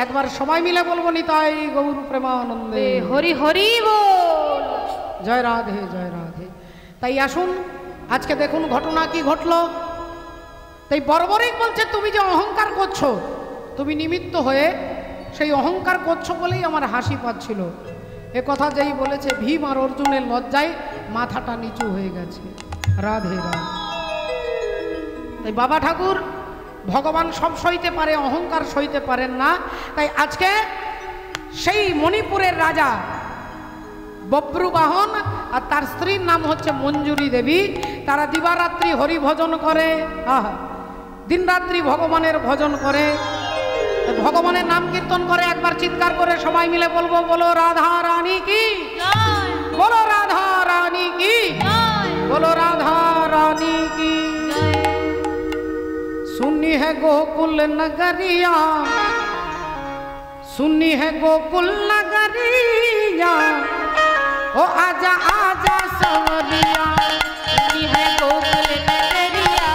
একবার সবাই মিলে বলবো নিতাই গৌর প্রেমানন্দে হরি হরি বল। জয় রাধে জয় রাধে। তাই আসুন আজকে দেখুন ঘটনা কি ঘটলো। তাই বর্বরিক বলছে তুমি যে অহংকার করছো, তুমি নিমিত্ত হয়ে সেই অহংকার করছো বলেই আমার হাসি পাচ্ছিল। এ কথা যেই বলেছে ভীম আর অর্জুনের লজ্জায় মাথাটা নিচু হয়ে গেছে। রাধে রাধে। তাই বাবা ঠাকুর ভগবান সব সইতে পারে, অহংকার সইতে পারেন না। তাই আজকে সেই মণিপুরের রাজা বব্রুবাহন আর তার স্ত্রীর নাম হচ্ছে মঞ্জুরি দেবী, তারা দিবারাত্রি হরি ভজন করে, দিনরাত্রি ভগবানের ভজন করে, ভগবানের নাম কীর্তন করে। একবার চিৎকার করে সবাই মিলে বলবো বলো রাধা রানী কি, বলো রাধা রানী কি, বলো রাধা রানী কি। सुनी है गोकुल नगरिया, सुनी है गोकुल नगरिया, ओ आजा आजा सवरिया। सुनी है गोकुल नगरिया,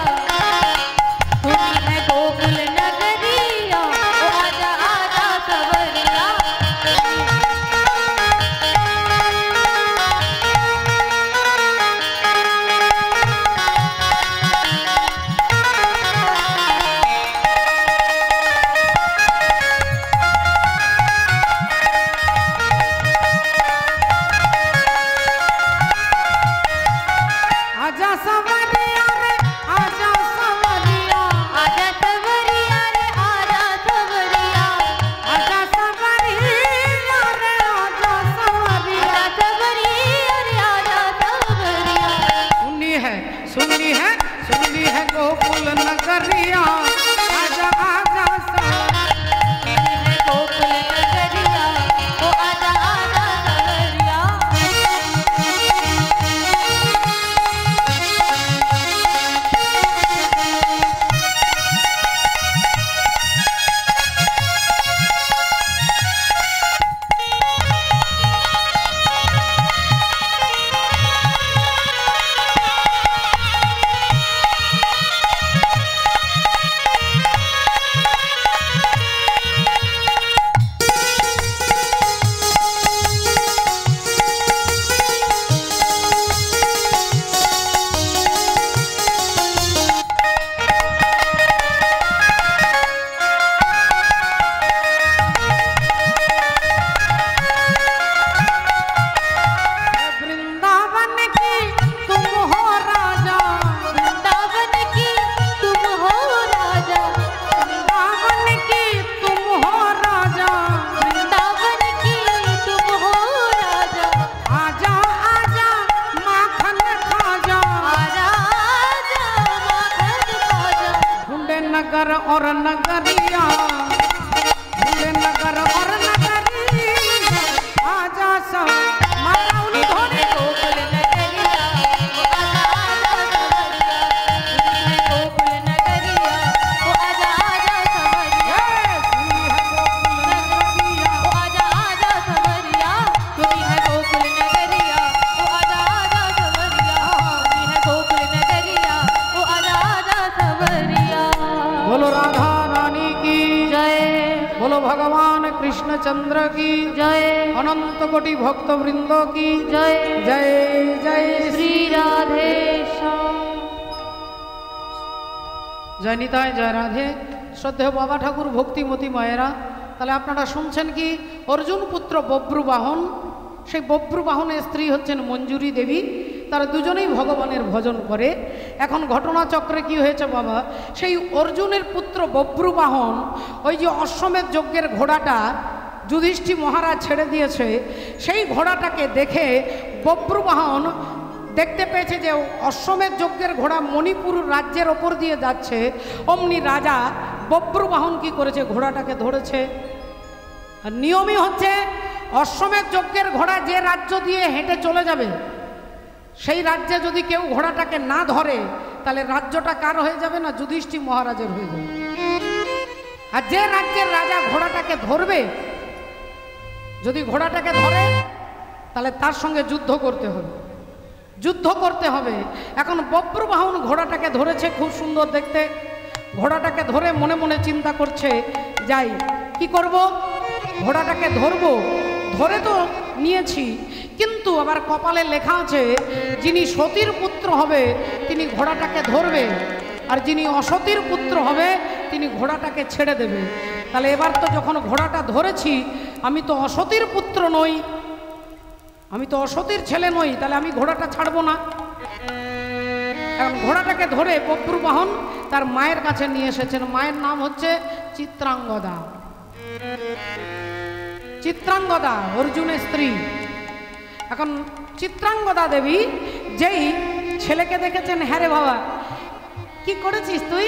सुनी है गोकुल नगरिया, ओ आजा आजा सवरिया। आजा सवरिया रे आजा सवरिया, आजा सवरिया रे आजा सवरिया, आजा सवरिया रे आजा सवरिया, आजा सवरिया रे आजा सवरिया। सुनी है सुनी है सुनी है गोकुल नगरिया, आजा आजा सवरिया। गोकुल नगरिया, ओ आजा आजा सवरिया। वृंदावन की तुम हो राजा, वृंदावन की तुम हो राजा, वृंदावन की तुम हो राजा, वृंदावन की तुम हो राजा। आजा आजा माखन खाजा, आजा आजा माखन खाजा, ढूंढे नगर और नगरिया, ढूंढे नगर और नगरिया, आजा सब मारा उन्हीं धोने गोकुल नगरिया, ओ आजा आजा सवरिया। सुनी है गोकुल नगरिया, ओ आजा आजा सवरिया। ओ आजा आजा सवरिया, सुनी है गोकुल नगरिया, ओ आजा आजा सवरिया। सुनी है गोकुल नगरिया, ओ आजा आजा सवरिया। बोलो राधा रानी की जय, बोलो भगवान कृष्ण चंद्र की जय, अनंत कोटि भक्त वृंद की जय जय जय श्री राधे श्याम। জয় নিতাই জয় রাধে। শ্রদ্ধেয় বাবা ঠাকুর ভক্তিমতী মায়েরা, তাহলে আপনারা শুনছেন কি অর্জুন পুত্র বব্রুবাহন, সেই বব্রুবাহনের স্ত্রী হচ্ছেন মঞ্জুরি দেবী, তারা দুজনেই ভগবানের ভজন করে। এখন ঘটনাচক্রে কি হয়েছে বাবা, সেই অর্জুনের পুত্র বব্রুবাহন ওই যে অশ্বমেধ যজ্ঞের ঘোড়াটা যুধিষ্ঠির মহারাজ ছেড়ে দিয়েছে, সেই ঘোড়াটাকে দেখে বব্রুবাহন দেখতে পেয়েছে যে অশ্বমেধ যজ্ঞের ঘোড়া মণিপুর রাজ্যের ওপর দিয়ে যাচ্ছে। অমনি রাজা বব্রুবাহন কি করেছে, ঘোড়াটাকে ধরেছে। আর নিয়মই হচ্ছে অশ্বমেধ যজ্ঞের ঘোড়া যে রাজ্য দিয়ে হেঁটে চলে যাবে, সেই রাজ্যে যদি কেউ ঘোড়াটাকে না ধরে তাহলে রাজ্যটা কার হয়ে যাবে না, যুধিষ্ঠির মহারাজের হয়ে যাবে। আর যে রাজ্যের রাজা ঘোড়াটাকে ধরবে, যদি ঘোড়াটাকে ধরে তাহলে তার সঙ্গে যুদ্ধ করতে হবে, যুদ্ধ করতে হবে। এখন বব্রুবাহন ঘোড়াটাকে ধরেছে, খুব সুন্দর দেখতে। ঘোড়াটাকে ধরে মনে মনে চিন্তা করছে, যাই কি করব? ঘোড়াটাকে ধরবো, ধরে তো নিয়েছি, কিন্তু আবার কপালে লেখা আছে যিনি সতীর পুত্র হবে তিনি ঘোড়াটাকে ধরবে, আর যিনি অসতীর পুত্র হবে তিনি ঘোড়াটাকে ছেড়ে দেবে। তাহলে এবার তো যখন ঘোড়াটা ধরেছি, আমি তো অসতীর পুত্র নই, আমি তো অসতীর ছেলে নই, তাহলে আমি ঘোড়াটা ছাড়বো না। এখন ঘোড়াটাকে ধরে বব্রুবাহন তার মায়ের কাছে নিয়ে এসেছেন। মায়ের নাম হচ্ছে চিত্রাঙ্গদা। চিত্রাঙ্গদা অর্জুনের স্ত্রী। এখন চিত্রাঙ্গদা দেবী যেই ছেলেকে দেখেছেন, হ্যাঁ রে বাবা কি করেছিস তুই?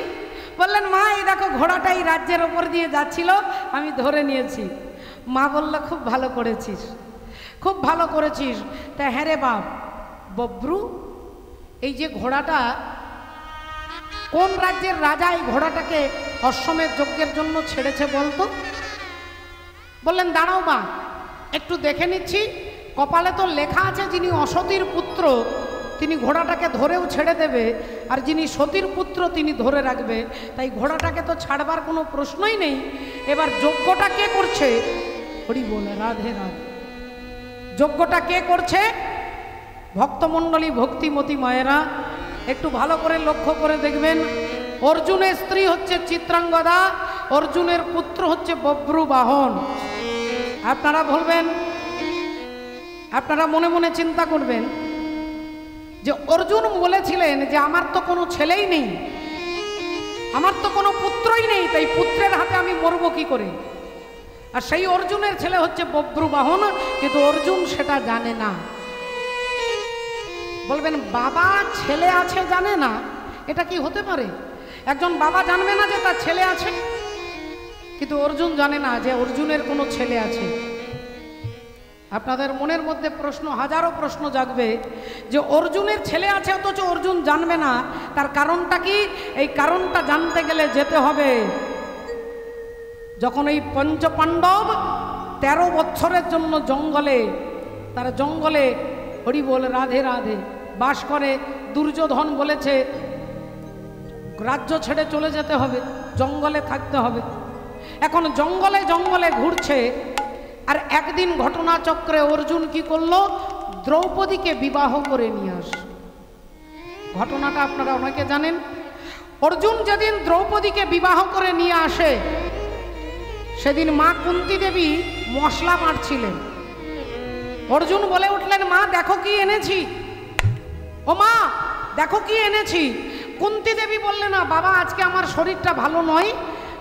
বললেন মা এই দেখো ঘোড়াটা এই রাজ্যের ওপর দিয়ে যাচ্ছিল, আমি ধরে নিয়েছি। মা বলল খুব ভালো করেছিস, খুব ভালো করেছিস। তা হ্যাঁ রে বাপ বব্রু, এই যে ঘোড়াটা কোন রাজ্যের রাজা এই ঘোড়াটাকে অশ্বমেধ যজ্ঞের জন্য ছেড়েছে বলতো? বললেন দাঁড়াও মা, একটু দেখে নিচ্ছি। কপালে তো লেখা আছে যিনি অসতীর পুত্র তিনি ঘোড়াটাকে ধরেও ছেড়ে দেবে, আর যিনি সতীর পুত্র তিনি ধরে রাখবে। তাই ঘোড়াটাকে তো ছাড়বার কোনো প্রশ্নই নেই। এবার যজ্ঞটা কে করছে? হরি বলে রাধে রাধে। যজ্ঞটা কে করছে? ভক্তমণ্ডলী, ভক্তিমতী মায়েরা একটু ভালো করে লক্ষ্য করে দেখবেন। অর্জুনের স্ত্রী হচ্ছে চিত্রাঙ্গদা, অর্জুনের পুত্র হচ্ছে বব্রুবাহন। আপনারা বলবেন, আপনারা মনে মনে চিন্তা করবেন যে অর্জুন বলেছিলেন যে আমার তো কোনো ছেলেই নেই, আমার তো কোনো পুত্রই নেই, তাই পুত্রের হাতে আমি মরবো কি করে? আর সেই অর্জুনের ছেলে হচ্ছে বব্রুবাহন, কিন্তু অর্জুন সেটা জানে না। বলবেন বাবা ছেলে আছে জানে না, এটা কি হতে পারে? একজন বাবা জানবে না যে তার ছেলে আছে? কিন্তু অর্জুন জানে না যে অর্জুনের কোনো ছেলে আছে। আপনাদের মনের মধ্যে প্রশ্ন, হাজারো প্রশ্ন জাগবে যে অর্জুনের ছেলে আছে অথচ অর্জুন জানবে না, তার কারণটা কি? এই কারণটা জানতে গেলে যেতে হবে যখন এই পঞ্চপাণ্ডব 13 বছরের জন্য জঙ্গলে, তারা জঙ্গলে হরি বল রাধে রাধে বাস করে। দুর্যোধন বলেছে রাজ্য ছেড়ে চলে যেতে হবে, জঙ্গলে থাকতে হবে। এখন জঙ্গলে জঙ্গলে ঘুরছে, আর একদিন ঘটনাচক্রে অর্জুন কি করলো? দ্রৌপদীকে বিবাহ করে নিয়ে আস। ঘটনাটা আপনারা অনেকে জানেন। অর্জুন যেদিন দ্রৌপদীকে বিবাহ করে নিয়ে আসে, সেদিন মা কুন্তী দেবী মশলা বাঁটছিলেন। অর্জুন বলে উঠলেন মা দেখো কি এনেছি, ও মা দেখো কি এনেছি। কুন্তী দেবী বললেন না বাবা আজকে আমার শরীরটা ভালো নয়,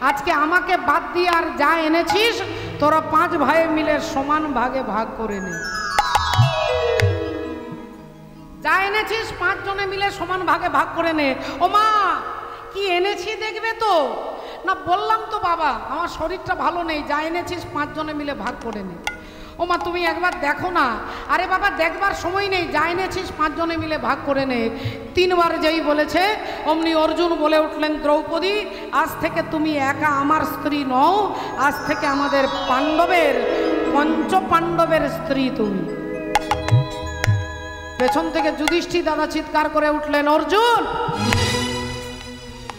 আজকে আমাকে বাদ দিয়ে আর যা এনেছিস তোরা 5 ভাই মিলে সমান ভাগে ভাগ করে নে। যা এনেছিস 5 জনে মিলে সমান ভাগে ভাগ করে নে। ও মা কি এনেছি দেখবে তো? না বললাম তো বাবা আমার শরীরটা ভালো নেই, যা এনেছিস 5 জনে মিলে ভাগ করে নে। ও মা তুমি একবার দেখো না। আরে বাবা দেখবার সময় নেই, যা এনেছিস 5 জনে মিলে ভাগ করে নে। 3 বার যেই বলেছে অমনি অর্জুন বলে উঠলেন দ্রৌপদী আজ থেকে তুমি একা আমার স্ত্রী নও, আজ থেকে আমাদের পাণ্ডবের, পঞ্চপাণ্ডবের স্ত্রী তুমি। পেছন থেকে যুধিষ্ঠির দাদা চিৎকার করে উঠলেন অর্জুন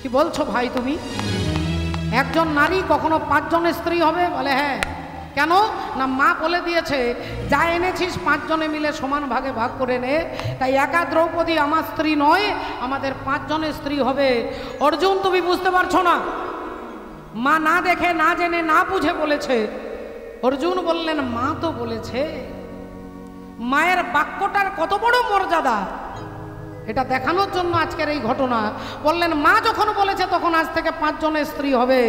কি বলছো ভাই তুমি? একজন নারী কখনো 5 জনের স্ত্রী হবে? বলে হ্যাঁ। কেন না মা বলে দিয়েছে যা এনেছিস 5 জনে মিলে সমান ভাগে ভাগ করে নে। তাই একা দ্রৌপদী আমার স্ত্রী নয়, আমাদের 5 জনের স্ত্রী হবে। অর্জুন তুমি বুঝতে পারছো না, মা না দেখে না জেনে না বুঝে বলেছে। অর্জুন বললেন মা তো বলেছে। মায়ের বাক্যটার কত বড় মর্যাদা এটা দেখানোর জন্য আজকের এই ঘটনা। বললেন মা যখন বলেছে তখন আজ থেকে 5 জনের স্ত্রী হবে।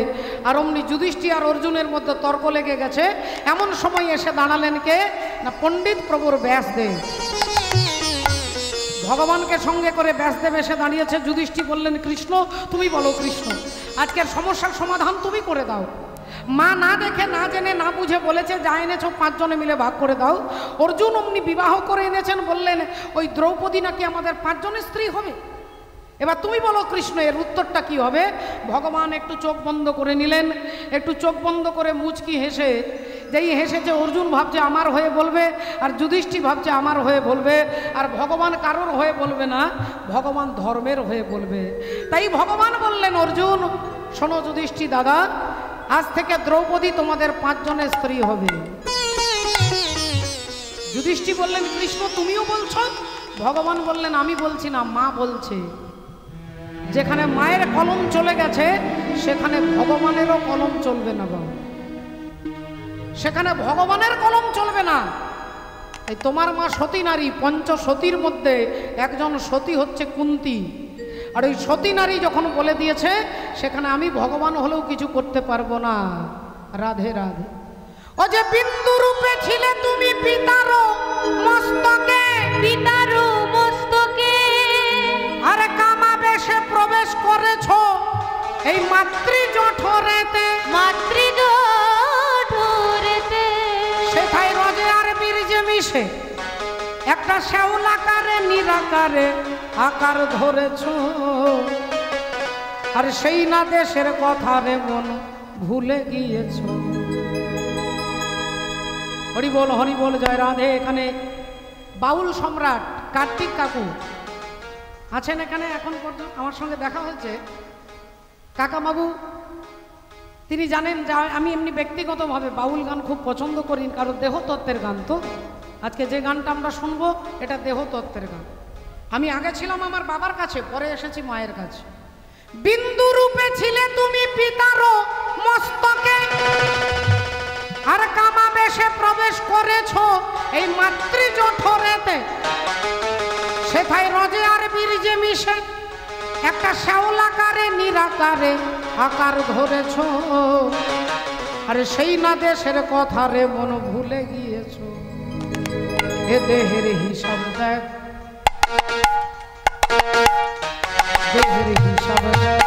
আর অমনি যুধিষ্ঠির আর অর্জুনের মধ্যে তর্ক লেগে গেছে। এমন সময় এসে দাঁড়ালেন কে না পণ্ডিত প্রভুর ব্যাসদেব। ভগবানকে সঙ্গে করে ব্যাসদেব এসে দাঁড়িয়েছে। যুধিষ্ঠির বললেন কৃষ্ণ তুমি বলো কৃষ্ণ, আজকের সমস্যার সমাধান তুমি করে দাও। মা না দেখে না জেনে না বুঝে বলেছে যা এনেছো 5 জনে মিলে ভাগ করে দাও। অর্জুন অমনি বিবাহ করে এনেছেন, বললেন ওই দ্রৌপদী নাকি আমাদের 5 জনের স্ত্রী হবে। এবার তুমি বলো কৃষ্ণ এর উত্তরটা কি হবে? ভগবান একটু চোখ বন্ধ করে নিলেন, একটু চোখ বন্ধ করে মুচকি হেসে, যেই হেসেছে অর্জুন ভাবছে আমার হয়ে বলবে, আর যুধিষ্ঠির ভাবছে আমার হয়ে বলবে, আর ভগবান কারোর হয়ে বলবে না, ভগবান ধর্মের হয়ে বলবে। তাই ভগবান বললেন অর্জুন শোনো যুধিষ্ঠির দাদা, আজ থেকে দ্রৌপদী তোমাদের 5 জনের স্ত্রী হবে। যুধিষ্ঠির বললেন কৃষ্ণ তুমিও বলছো? ভগবান বললেন আমি বলছি না, মা বলছে। যেখানে মায়ের কলম চলে গেছে সেখানে ভগবানেরও কলম চলবে না বাবা, সেখানে ভগবানের কলম চলবে না। এই তোমার মা সতী নারী, পঞ্চসতীর মধ্যে একজন সতী হচ্ছে কুন্তী। আর ওই সতী নারী যখন বলে দিয়েছে সেখানে আমি ভগবান হলেও কিছু করতে পারবো না। রাধে রাধে। ও যে বিন্দু রূপে ছিলে তুমি পিতারও মস্তকে, পিতারও মস্তকে, আরে কামাবেশে প্রবেশ করেছো এই মাতৃজঠরেতে, মাতৃজঠরেতে, সেথায় রজে আর বীর্যে মিশে একটা শ্যাওলাকারে নিরাকারে আকার ধরেছো। আর সেই না দেশের কথা রে মন ভুলে গিয়েছো। হরি বল হরি বল, জয় রাধে। এখানে বাউল সম্রাট কার্তিক কাকু আছেন এখানে এখন পর্যন্ত, আমার সঙ্গে দেখা হয়েছে। কাকাবাবু তিনি জানেন যে আমি এমনি ব্যক্তিগতভাবে বাউল গান খুব পছন্দ করি, কারণ দেহতত্ত্বের গান। তো আজকে যে গানটা আমরা শুনবো এটা দেহতত্ত্বের গান। আমি আগে ছিলাম আমার বাবার কাছে, পরে এসেছি মায়ের কাছে। বিন্দু রূপে ছিলে তুমি পিতারও মস্তকে, আর কামাবেশে প্রবেশ করেছো এই মাতৃজঠরেতে, সেথায় রজে আর বীর্যে মিশে একটা শ্যাওলাকারে নিরাকারে আকার ধরেছো। আরে সেই না দেশের কথা রে মন ভুলে গিয়েছো। এ দেহের হিসাব দেখ, দেহের হিসাব দেখ,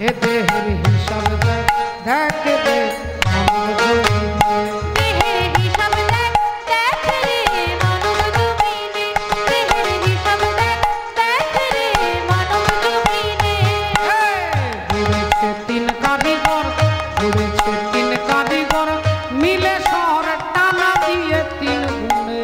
এ দেহের হিসাব দেখ, দেখ রে মানব জমিনে। দেহের হিসাব দেখ, দেখ রে মানব জমিনে, দেহের হিসাব দেখ, দেখ রে মানব জমিনে। ঘুরেছে 3 কারিগর, ঘুরেছে 3 কারিগর, মিলে শহর টানা দিয়ে 3 গুণে।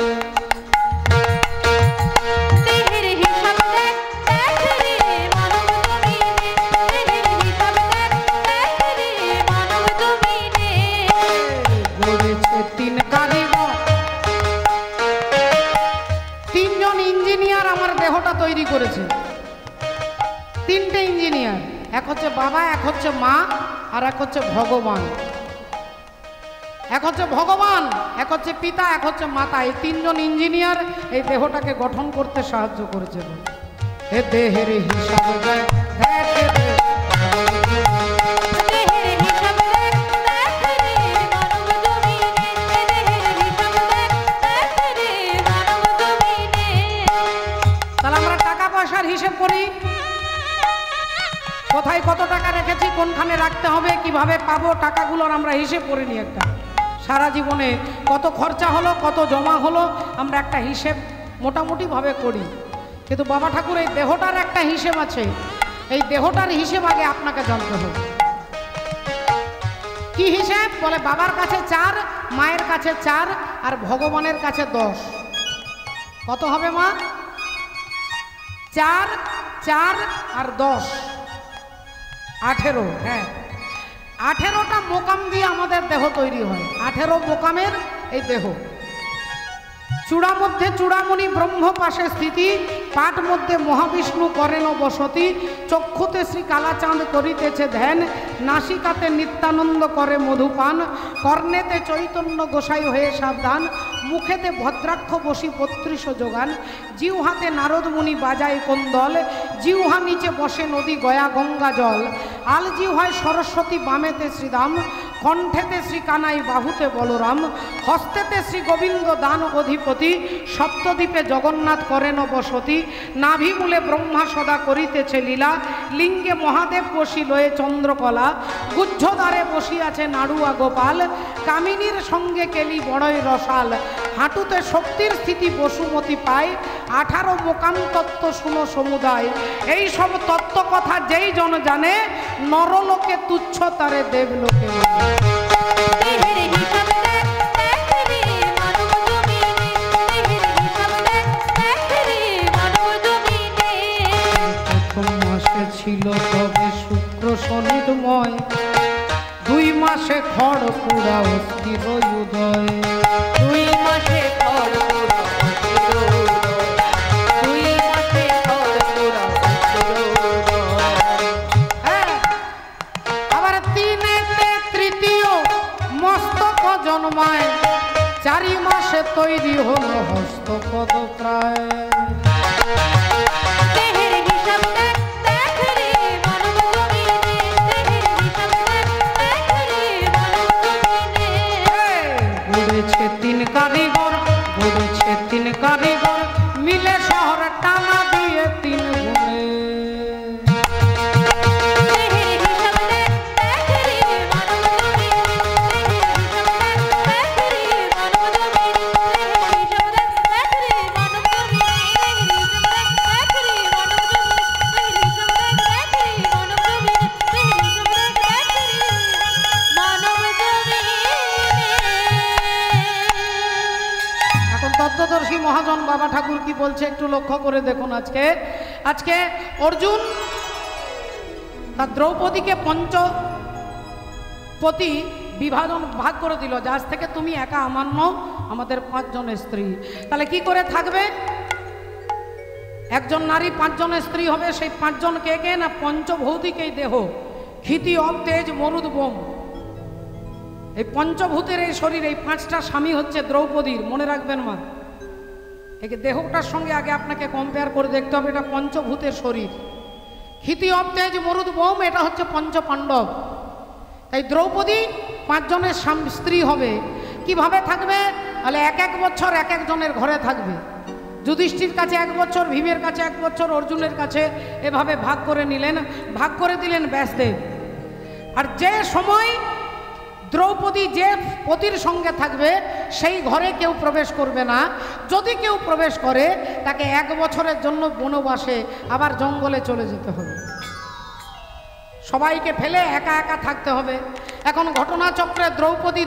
দেহের হিসাব দেখ, দেখ রে মানব জমিনে, দেহের হিসাব দেখ, দেখ রে মানব জমিনে। ঘুরেছে 3 কারিগর, 3 জন ইঞ্জিনিয়ার আমার দেহটা তৈরি করেছে। 3টে ইঞ্জিনিয়ার, এক হচ্ছে বাবা, এক হচ্ছে মা, আর এক হচ্ছে ভগবান। এক হচ্ছে ভগবান, এক হচ্ছে পিতা, এক হচ্ছে মাতা। এই 3 জন ইঞ্জিনিয়ার এই দেহটাকে গঠন করতে সাহায্য করেছে। এ দেহের হিসাব দেখ, দেখ রে। দেহের হিসাব দেখ, দেখ রে মানব জমিনে, দেহের হিসাব দেখ, দেখ রে মানব জমিনে। তাহলে আমরা টাকা পয়সার হিসেব করি, কোথায় কত টাকা রেখেছি, কোনখানে রাখতে হবে, কিভাবে পাবো, টাকাগুলোর আমরা হিসেব করে নিই। একটা সারা জীবনে কত খরচা হলো, কত জমা হলো, আমরা একটা হিসেব মোটামুটিভাবে করি। কিন্তু বাবা ঠাকুর এই দেহটার একটা হিসেব আছে, এই দেহটার হিসেব আগে আপনাকে জানতে হবে। কি হিসেব? বলে বাবার কাছে 4, মায়ের কাছে 4, আর ভগবানের কাছে 10। কত হবে মা? 4, 4 আর 10, 18। হ্যাঁ, 18টা মোকাম দিয়ে আমাদের দেহ তৈরি হয়। 18 মোকামের এই দেহ। চূড়া মধ্যে চূড়ামণি ব্রহ্ম পাশে স্থিতি, পাট মধ্যে মহাবিষ্ণু করেন বসতি, চক্ষুতে শ্রী কালাচাঁদ করিতেছে ধ্যান, নাসিকাতে নিত্যানন্দ করে মধুপান, কর্ণেতে চৈতন্য গোসাই হয়ে সাবধান, মুখেতে ভদ্রাক্ষ বসি 32 যোগান, জিহ্বাতে নারদ মুনি বাজায় কোন্দল, জিহ্বা নিচে বসে নদী গয়া গঙ্গা জল, আল জিহ্বায় সরস্বতী, বামেতে শ্রীদাম, কণ্ঠেতে শ্রী কানাই, বাহুতে বলরাম, হস্তেতে শ্রী গোবিন্দ দান অধিপতি, সপ্তদ্বীপে জগন্নাথ করেন বসতি, নাভিমূলে ব্রহ্মা সদা করিতেছে লীলা, লিঙ্গে মহাদেব বসি লয়ে চন্দ্রকলা, গুহ্যদ্বারে বসিয়াছে নাড়ুয়া গোপাল, কামিনীর সঙ্গে কেলি বড়ই রসাল, হাঁটুতে শক্তির স্থিতি বসুমতি পায়, 18 মোকাম তত্ত্ব শুনো সমুদায়। এই সব তত্ত্ব কথা যেই জন জানে, নরলোকে তুচ্ছ তারে দেবলোকে। দেহের হিসাব দেখ, দেখ রে মানব জমিনে, দেহের হিসাব দেখ, দেখ রে মানব জমিনে। প্রথম মাসে ছিল তবে শুক্র শনি মাসে খড় পুরা অস্থির উদয়। 2 মাসে খড় পুরা অস্থির উদয়। 2 মাসে খড় পুরা অস্থির উদয়। হ্যাঁ, আবার 3-তে তৃতীয় মস্তক জন্মায়। 4 মাসে তৈরি হলো হস্তপদ প্রায়। দেহের হিসাব দেখ রে মানব জমিনে। দেহের হিসাব দেখ রে মানব জমিনে। গড়েছে 3 কারিগর, গড়েছে 3 কারিগর, মিলে শহর টানা দিয়ে 3 গুণে। দেহের হিসাব দেখ রে মানব জমিনে। দেহের হিসাব দেখ রে মানব জমিনে। দেহের হিসাব দেখ রে মানব জমিনে। দেহের হিসাব দেখ রে মানব জমিনে। দেহের হিসাব দেখ রে মানব জমিনে। দেহের হিসাব দেখ রে মানব জমিনে। এখন তত্ত্বদর্শী মহাজন বাবা ঠাকুর কি বলছে একটু লক্ষ্য করে দেখুন। আজকে অর্জুন তার দ্রৌপদীকে পঞ্চপতি বিভাজন ভাগ করে দিল, যার থেকে তুমি একা আমার নও, আমাদের 5 জনের স্ত্রী। তাহলে কি করে থাকবে? একজন নারী 5 জনের স্ত্রী হবে। সেই 5 জন কে কে? না পঞ্চভৌতিক এই দেহ, ক্ষিতি অব তেজ মরুদ বোম। এই পঞ্চভূতের এই শরীর, এই 5টা স্বামী হচ্ছে দ্রৌপদীর। মনে রাখবেন মা, এই দেহটার সঙ্গে আগে আপনাকে কম্পেয়ার করে দেখতে হবে। এটা পঞ্চভূতের শরীর। ক্ষিতি অব তেজ মরুদ বোম, এটা হচ্ছে পঞ্চপাণ্ডব। তাই দ্রৌপদী 5 জনের স্ত্রী হবে। কিভাবে থাকবে? তাহলে 1 বছর 1 জনের ঘরে থাকবে। যুধিষ্ঠির কাছে 1 বছর, ভীমের কাছে 1 বছর, অর্জুনের কাছে, এভাবে ভাগ করে নিলেন। ভাগ করে দিলেন ব্যাসদেব। আর যে সময় দ্রৌপদী যে পতির সঙ্গে থাকবে সেই ঘরে কেউ প্রবেশ করবে না। যদি কেউ প্রবেশ করে তাকে 1 বছরের জন্য বনবাসে আবার জঙ্গলে চলে যেতে হবে। সবাইকে ফেলে একা একা থাকতে হবে। এখন ঘটনাচক্রে দ্রৌপদী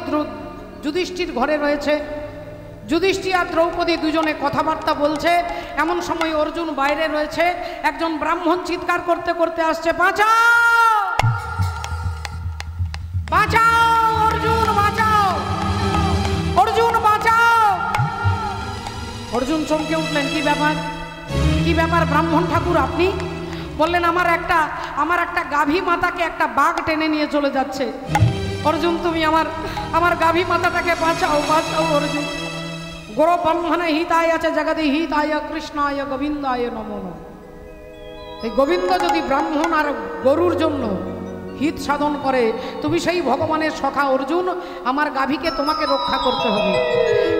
যুধিষ্ঠির ঘরে রয়েছে। যুধিষ্ঠির আর দ্রৌপদী দুজনে কথাবার্তা বলছে। এমন সময় অর্জুন বাইরে রয়েছে। একজন ব্রাহ্মণ চিৎকার করতে করতে আসছে, বাঁচাও বাঁচাও, অর্জুন বাঁচাও, অর্জুন বাঁচাও। অর্জুন চমকে উঠলেন, কি ব্যাপার, কি ব্যাপার ব্রাহ্মণ ঠাকুর আপনি? বললেন, আমার একটা গাভী মাতাকে একটা বাঘ টেনে নিয়ে চলে যাচ্ছে। অর্জুন তুমি আমার গাভী মাতাটাকে বাঁচাও, বাঁচাও অর্জুন। গোর ব্রহ্মণে হিতায় আছে জগতে হিতায় কৃষ্ণায় গোবিন্দায় নমো নমঃ। এই গোবিন্দ যদি ব্রাহ্মণ আর গরুর জন্য হিত সাধন করে, তুমি সেই ভগবানের সখা অর্জুন, আমার গাভীকে তোমাকে রক্ষা করতে হবে।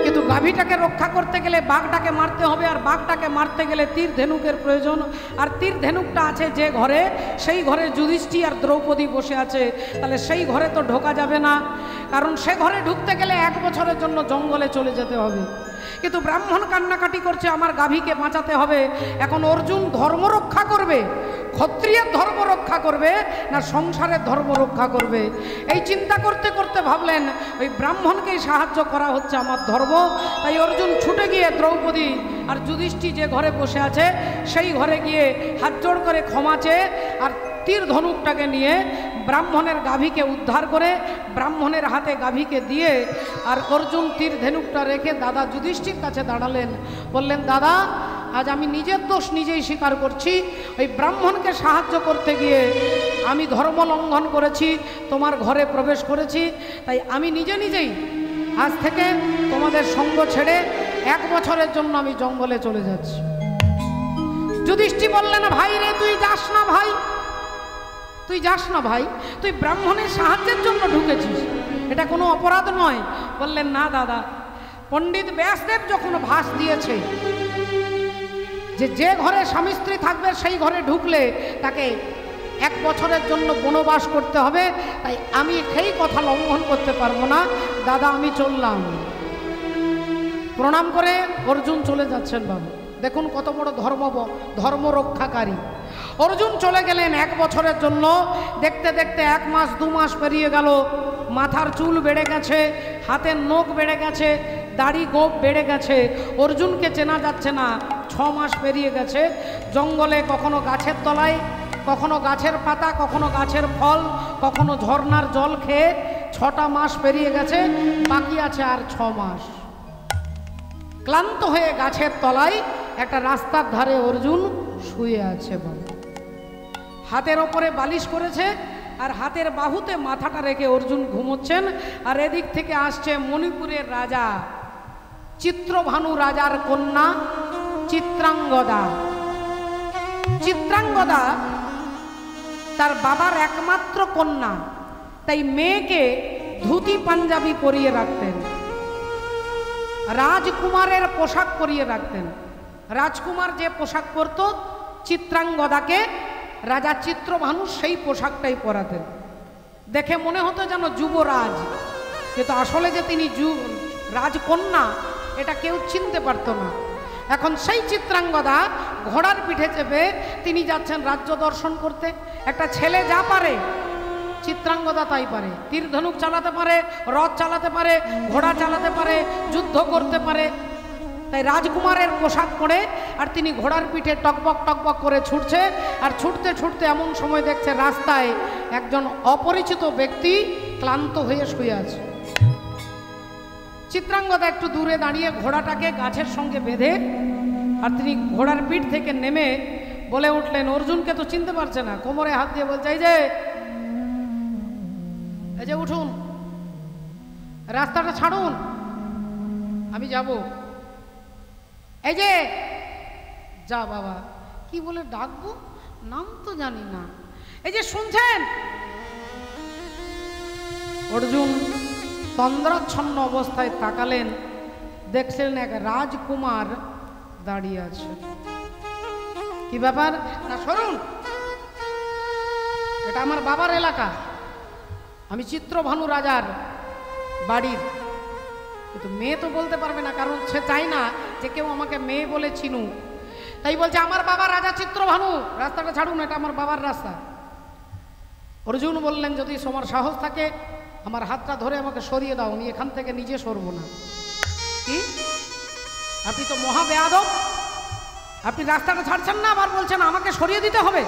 কিন্তু গাভীটাকে রক্ষা করতে গেলে বাঘটাকে মারতে হবে, আর বাঘটাকে মারতে গেলে তীর ধেনুকের প্রয়োজন। আর তীর ধেনুকটা আছে যে ঘরে, সেই ঘরে যুধিষ্ঠির আর দ্রৌপদী বসে আছে। তাহলে সেই ঘরে তো ঢোকা যাবে না, কারণ সে ঘরে ঢুকতে গেলে 1 বছরের জন্য জঙ্গলে চলে যেতে হবে। কিন্তু ব্রাহ্মণ কান্নাকাটি করছে, আমার গাভীকে বাঁচাতে হবে। এখন অর্জুন ধর্ম রক্ষা করবে, ক্ষত্রিয়ের ধর্ম রক্ষা করবে না সংসারের ধর্ম রক্ষা করবে? এই চিন্তা করতে করতে ভাবলেন ওই ব্রাহ্মণকেই সাহায্য করা হচ্ছে আমার ধর্ম। তাই অর্জুন ছুটে গিয়ে দ্রৌপদী আর যুধিষ্ঠির যে ঘরে বসে আছে সেই ঘরে গিয়ে হাত জোড় করে ক্ষমা চেয়ে আর তীর ধনুকটাকে নিয়ে ব্রাহ্মণের গাভীকে উদ্ধার করে ব্রাহ্মণের হাতে গাভীকে দিয়ে আর অর্জুন তীর ধনুকটা রেখে দাদা যুধিষ্ঠির কাছে দাঁড়ালেন। বললেন, দাদা আজ আমি নিজের দোষ নিজেই স্বীকার করছি। ওই ব্রাহ্মণকে সাহায্য করতে গিয়ে আমি ধর্ম লঙ্ঘন করেছি, তোমার ঘরে প্রবেশ করেছি। তাই আমি নিজেই আজ থেকে তোমাদের সঙ্গ ছেড়ে 1 বছরের জন্য আমি জঙ্গলে চলে যাচ্ছি। যুধিষ্ঠির বললেন, ভাই রে তুই যাস না ভাই, তুই যাস না ভাই, তুই ব্রাহ্মণের সাহায্যের জন্য ঢুকেছিস, এটা কোনো অপরাধ নয়। বললেন, না দাদা, পণ্ডিত ব্যাসদেব যখন ভাস দিয়েছে যে ঘরে স্বামী স্ত্রী থাকবে সেই ঘরে ঢুকলে তাকে 1 বছরের জন্য বনবাস করতে হবে, তাই আমি সেই কথা লঙ্ঘন করতে পারবো না। দাদা আমি চললাম। প্রণাম করে অর্জুন চলে যাচ্ছেন। বাবু দেখুন কত বড় ধর্ম রক্ষাকারী। অর্জুন চলে গেলেন 1 বছরের জন্য। দেখতে দেখতে 1 মাস 2 মাস পেরিয়ে গেল। মাথার চুল বেড়ে গেছে, হাতের নখ বেড়ে গেছে, দাড়ি গোপ বেড়ে গেছে। অর্জুনকে চেনা যাচ্ছে না। 6 মাস পেরিয়ে গেছে। জঙ্গলে কখনো গাছের তলায়, কখনো গাছের পাতা, কখনো গাছের ফল, কখনো ঝর্ণার জল খেয়ে 6টা মাস পেরিয়ে গেছে, বাকি আছে আর 6 মাস। ক্লান্ত হয়ে গাছের তলায় একটা রাস্তার ধারে অর্জুন শুয়ে আছে। বাবা হাতের ওপরে বালিশ করেছে আর হাতের বাহুতে মাথাটা রেখে অর্জুন ঘুমোচ্ছেন। আর এদিক থেকে আসছে মণিপুরের রাজা, চিত্রভানু রাজার কন্যা চিত্রাঙ্গদা। চিত্রাঙ্গদা তার বাবার একমাত্র কন্যা, তাই মেয়েকে ধুতি পাঞ্জাবি পরিয়ে রাখতেন, রাজকুমারের পোশাক পরিয়ে রাখতেন। রাজকুমার যে পোশাক পরত, চিত্রাঙ্গদাকে রাজা চিত্রভানু সেই পোশাকটাই পরাতেন। দেখে মনে হতো যেন যুবরাজ, কিন্তু আসলে যে তিনি রাজকন্যা এটা কেউ চিনতে পারত না। এখন সেই চিত্রাঙ্গদা ঘোড়ার পিঠে চেপে তিনি যাচ্ছেন রাজ্য দর্শন করতে। একটা ছেলে যা পারে চিত্রাঙ্গদা তাই পারে, তীর ধনুক চালাতে পারে, রথ চালাতে পারে, ঘোড়া চালাতে পারে, যুদ্ধ করতে পারে। তাই রাজকুমারের পোশাক পরে আর তিনি ঘোড়ার পিঠে টকবক টকবক করে ছুটছে। আর ছুটতে ছুটতে এমন সময় দেখছে রাস্তায় একজন অপরিচিত ব্যক্তি ক্লান্ত হয়ে শুয়ে আছে। চিত্রাঙ্গদা একটু দূরে দাঁড়িয়ে ঘোড়াটাকে গাছের সঙ্গে বেঁধে আর তিনি ঘোড়ার পিঠ থেকে নেমে বলে উঠলেন, অর্জুনকে তো চিনতে পারছে না, কোমরে হাত দিয়ে বলছে, এই যে উঠুন, রাস্তাটা ছাড়ুন, আমি যাব। এই যে যা বাবা, কি বলে ডাকবো, নাম তো জানি না, এই যে শুনছেন। অর্জুন তন্দ্রাচ্ছন্ন অবস্থায় তাকালেন, দেখলেন এক রাজকুমার দাঁড়িয়ে আছে। কি ব্যাপার? না সরুন, এটা আমার বাবার এলাকা, আমি চিত্রভানু রাজার বাড়ির। কিন্তু মেয়ে তো বলতে পারবে না, কারণ সে চায় না যে কেউ আমাকে মেয়ে বলে চিনুক। তাই বলছে, আমার বাবা রাজা চিত্রভানু, রাস্তাটা ছাড়ুন, এটা আমার বাবার রাস্তা। অর্জুন বললেন, যদি তোমার সাহস থাকে আমার হাতটা ধরে আমাকে সরিয়ে দাও, আমি এখান থেকে নিজে সরব না। কি আপনি তো মহা বেয়াদব, আপনি রাস্তাটা ছাড়ছেন না, আবার বলছেন আমাকে সরিয়ে দিতে হবে।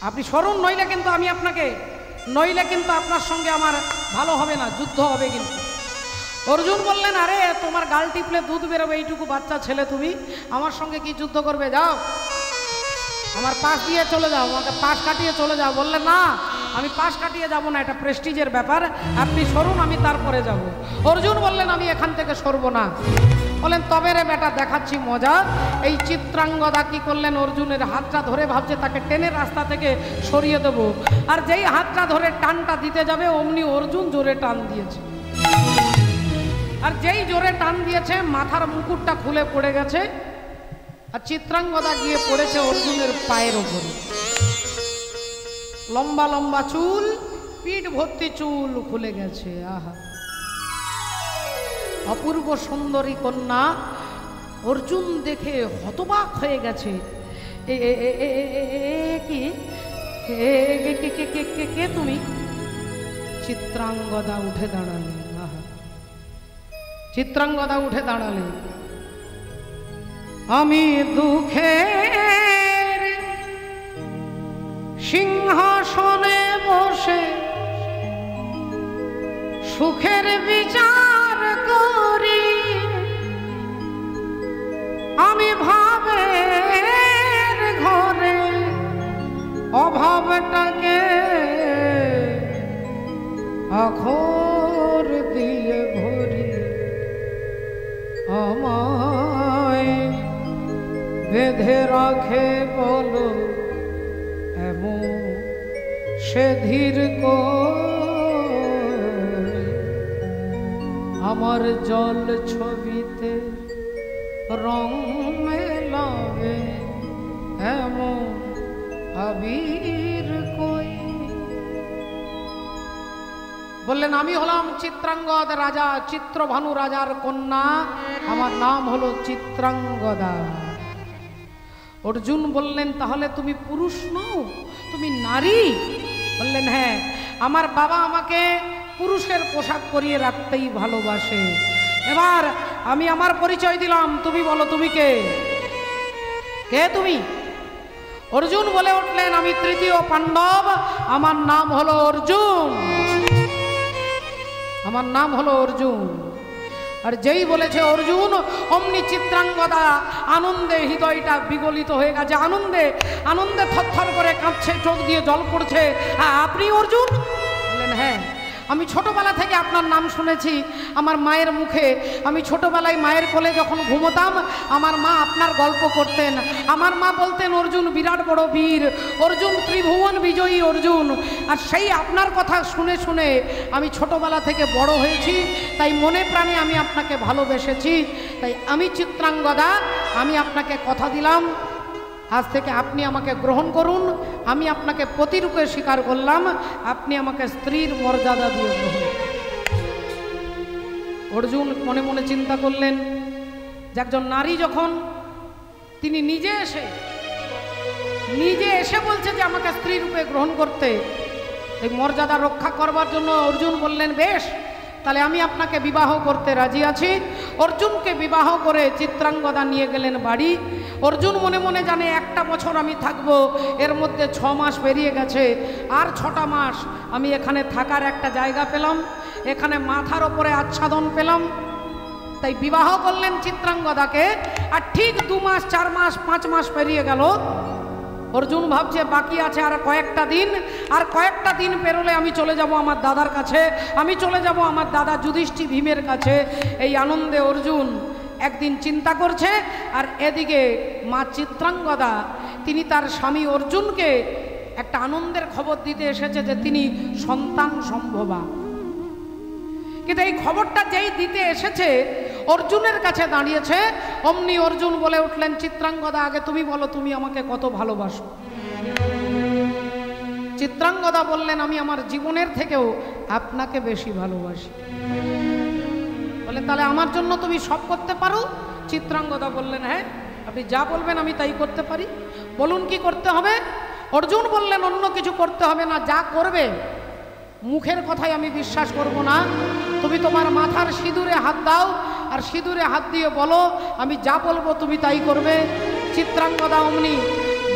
আপনি সরুন, নইলে কিন্তু আপনার সঙ্গে আমার ভালো হবে না, যুদ্ধ হবে কিন্তু। অর্জুন বললেন, আরে তোমার গাল টিপলে দুধ বেরোবে, এইটুকু বাচ্চা ছেলে তুমি আমার সঙ্গে কি যুদ্ধ করবে? যাও, আমার পাশ দিয়ে চলে যাও, আমাকে পাশ কাটিয়ে চলে যাও। বললেন, না আমি পাশ কাটিয়ে যাব না, এটা প্রেস্টিজের ব্যাপার, আপনি সরুন, আমি তারপরে যাব। অর্জুন বললেন, আমি এখান থেকে সরবো না। বলেন, তবে রে বেটা, দেখাচ্ছি মজা। এই চিত্রাঙ্গদা কি করলেন, অর্জুনের হাতটা ধরে ভাবছে তাকে টেনে রাস্তা থেকে সরিয়ে দেব। আর যেই হাতটা ধরে টানটা দিতে যাবে, অমনি অর্জুন জোরে টান দিয়েছে। আর যেই জোরে টান দিয়েছে, মাথার মুকুটটা খুলে পড়ে গেছে। আর চিত্রাঙ্গদা গিয়ে পড়েছে অর্জুনের পায়ের ওপরে। লম্বা লম্বা চুল, পিঠ ভর্তি চুল খুলে গেছে। আহা, অপূর্ব সুন্দরী কন্যা। অর্জুন দেখে হতবাক হয়ে গেছে। কে তুমি? চিত্রাঙ্গদা উঠে দাঁড়ালেন। আহা, চিত্রাঙ্গদা উঠে দাঁড়ালেন। আমি দুঃখের সিংহাসনে বসে সুখের বিচার করি, আমি ভাবের ঘরে অভাবটাকে আখর দিয়ে ভরি, আমায় বেঁধে রাখে বলো এমন সে ধীর আমার জল ছবিতে রং মেলাবে এমন আবির কই। বললেন, আমি হলাম চিত্রাঙ্গদ রাজা, চিত্রভানু রাজার কন্যা, আমার নাম হলো চিত্রাঙ্গদা। অর্জুন বললেন, তাহলে তুমি পুরুষ নও, তুমি নারী? বললেন, হ্যাঁ, আমার বাবা আমাকে পুরুষের পোশাক পরিয়ে রাখতেই ভালোবাসে। এবার আমি আমার পরিচয় দিলাম, তুমি বলো তুমি কে? কে তুমি? অর্জুন বলে উঠলেন, আমি তৃতীয় পাণ্ডব, আমার নাম হলো অর্জুন। আমার নাম হলো অর্জুন। আর যেই বলেছে অর্জুন, অমনি চিত্রাঙ্গদা আনন্দে হৃদয়টা বিগলিত হয়ে গেছে, আনন্দে আনন্দে থরথর করে কাঁপছে, চোখ দিয়ে জল পড়ছে। আপনি অর্জুন? বললেন হ্যাঁ, আমি ছোটবেলা থেকে আপনার নাম শুনেছি আমার মায়ের মুখে। আমি ছোটবেলায় মায়ের কোলে যখন ঘুমোতাম আমার মা আপনার গল্প করতেন। আমার মা বলতেন অর্জুন বিরাট বড় বীর, অর্জুন ত্রিভুবন বিজয়ী অর্জুন। আর সেই আপনার কথা শুনে শুনে আমি ছোটবেলা থেকে বড় হয়েছি, তাই মনে প্রাণে আমি আপনাকে ভালোবেসেছি। তাই আমি চিত্রাঙ্গদা, আমি আপনাকে কথা দিলাম আজ থেকে আপনি আমাকে গ্রহণ করুন। আমি আপনাকে প্রতিরূপে স্বীকার করলাম, আপনি আমাকে স্ত্রীর মর্যাদা দিয়ে গ্রহণ করুন। অর্জুন মনে মনে চিন্তা করলেন যে একজন নারী যখন তিনি নিজে এসে বলছে যে আমাকে স্ত্রী রূপে গ্রহণ করতে, এই মর্যাদা রক্ষা করবার জন্য অর্জুন বললেন বেশ, তাহলে আমি আপনাকে বিবাহ করতে রাজি আছি। অর্জুনকে বিবাহ করে চিত্রাঙ্গদা নিয়ে গেলেন বাড়ি। অর্জুন মনে মনে জানে 1টা বছর আমি থাকব, এর মধ্যে 6 মাস পেরিয়ে গেছে, আর 6টা মাস আমি এখানে থাকার একটা জায়গা পেলাম, এখানে মাথার ওপরে আচ্ছাদন পেলাম। তাই বিবাহ করলেন চিত্রাঙ্গদাকে। আর ঠিক 2 মাস 4 মাস 5 মাস পেরিয়ে গেল। অর্জুন ভাবছে বাকি আছে আর কয়েকটা দিন, আর কয়েকটা দিন পেরোলে আমি চলে যাব আমার দাদার কাছে, আমি চলে যাব আমার দাদা যুধিষ্ঠির ভীমের কাছে। এই আনন্দে অর্জুন একদিন চিন্তা করছে, আর এদিকে মা চিত্রাঙ্গদা তিনি তার স্বামী অর্জুনকে একটা আনন্দের খবর দিতে এসেছে যে তিনি সন্তান সম্ভবা। কিন্তু এই খবরটা যেই দিতে এসেছে অর্জুনের কাছে দাঁড়িয়েছে, অমনি অর্জুন বলে উঠলেন চিত্রাঙ্গদা আগে তুমি বলো তুমি আমাকে কত ভালোবাসো। চিত্রাঙ্গদা বললেন আমি আমার জীবনের থেকেও আপনাকে বেশি ভালোবাসি। বলে তাহলে আমার জন্য তুমি সব করতে পারো? চিত্রাঙ্গদা বললেন হ্যাঁ, আপনি যা বলবেন আমি তাই করতে পারি, বলুন কি করতে হবে। অর্জুন বললেন অন্য কিছু করতে হবে না, যা করবে মুখের কথাই আমি বিশ্বাস করব না। তুমি তোমার মাথার সিঁদুরে হাত দাও, আর সিঁদুরে হাত দিয়ে বলো আমি যা বলবো তুমি তাই করবে। চিত্রাঙ্গদা অমনি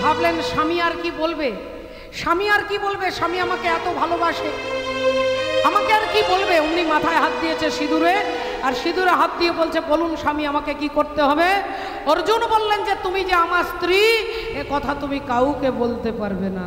ভাবলেন স্বামী আর কি বলবে, স্বামী আর কি বলবে, স্বামী আমাকে এত ভালোবাসে, আমাকে আর কি বলবে। অমনি মাথায় হাত দিয়েছে সিঁদুরে, আর সিঁদুরে হাত দিয়ে বলছে বলুন স্বামী আমাকে কি করতে হবে। অর্জুন বললেন যে তুমি যে আমার স্ত্রী এ কথা তুমি কাউকে বলতে পারবে না।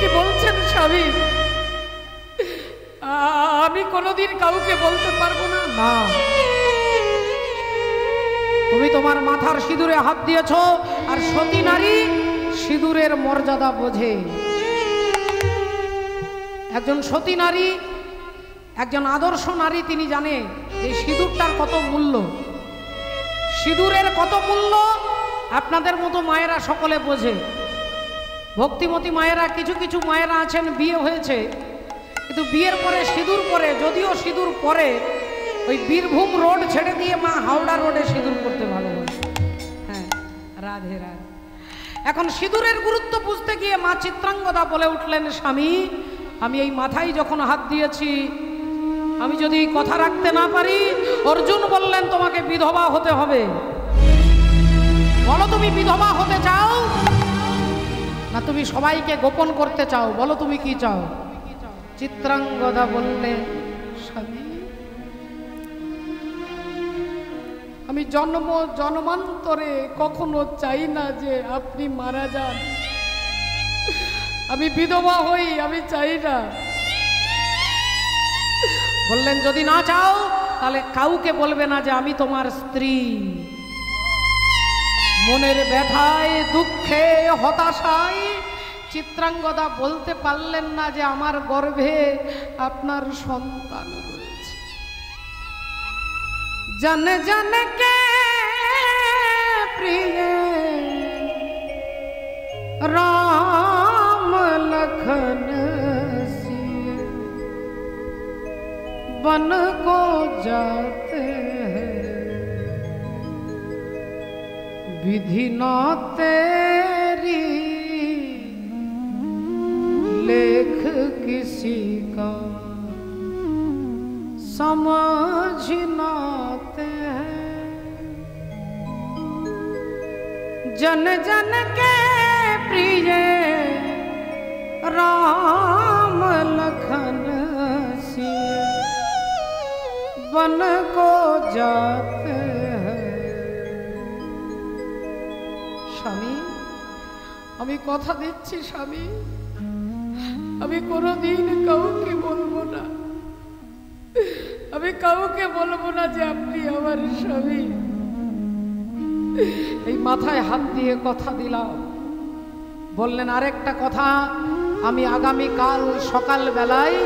কি বলছেন স্বামী, আমি কোনোদিন কাউকে বলতে পারবো না। না, তুমি তোমার মাথার সিঁদুরে হাত দিয়েছ, আর সতী নারী সিঁদুরের মর্যাদা বোঝে। একজন সতী নারী, একজন আদর্শ নারী, তিনি জানে যে সিঁদুরটার কত মূল্য, সিঁদুরের কত মূল্য। আপনাদের মতো মায়েরা সকলে বোঝে, ভক্তিমতী মায়েরা, কিছু কিছু মায়েরা আছেন বিয়ে হয়েছে কিন্তু বিয়ের পরে সিঁদুর পরে, যদিও সিঁদুর পরে ওই বীরভূম রোড ছেড়ে দিয়ে মা হাওড়া রোডে সিঁদুর করতে ভালোবাসে। হ্যাঁ, রাধে রাধে। এখন সিঁদুরের গুরুত্ব বুঝতে গিয়ে মা চিত্রাঙ্গদা বলে উঠলেন স্বামী আমি এই মাথায় যখন হাত দিয়েছি, আমি যদি কথা রাখতে না পারি। অর্জুন বললেন তোমাকে বিধবা হতে হবে। বলো তুমি বিধবা হতে চাও না তুমি সবাইকে গোপন করতে চাও, বলো তুমি কি চাও। চিত্রাঙ্গদা বললেন স্বামী আমি জন্ম জন্মান্তরে কখনো চাই না যে আপনি মারা যান, আমি বিধবা হই, আমি চাই না। বললেন যদি না চাও তাহলে কাউকে বলবে না যে আমি তোমার স্ত্রী। মনের ব্যথায় দুঃখে হতাশায় চিত্রাঙ্গদা বলতে পারলেন না যে আমার গর্ভে আপনার সন্তান রয়েছে। জানে জানে কে প্রিয় राम लखन सिए वन को जाते हैं, विधि न तेरी लेख किसी का समझ न आते हैं। जन जन के प्रिय राम लखन सिए वन को जाते हैं। স্বামী, আমি কথা দিচ্ছি স্বামী, আমি কোনোদিন কাউকে বলবো না, আমি কাউকে বলবো না যে আপনি আমার স্বামী। এই মাথায় হাত দিয়ে কথা দিলাম। বললেন আরেকটা কথা, আমি আগামীকাল সকাল বেলায়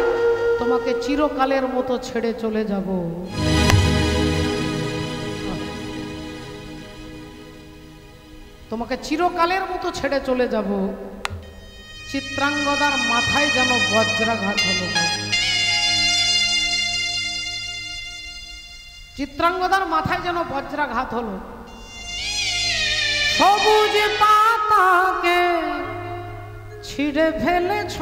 তোমাকে চিরকালের মতো ছেড়ে চলে যাব। তোমাকে চিরকালের মতো ছেড়ে চলে যাব। চিত্রাঙ্গদার মাথায় যেন বজ্রাঘাত হলো। চিত্রাঙ্গদার মাথায় যেন বজ্রাঘাত হলো। সবুজ পাতাকে ছিঁড়ে ফেলেছ,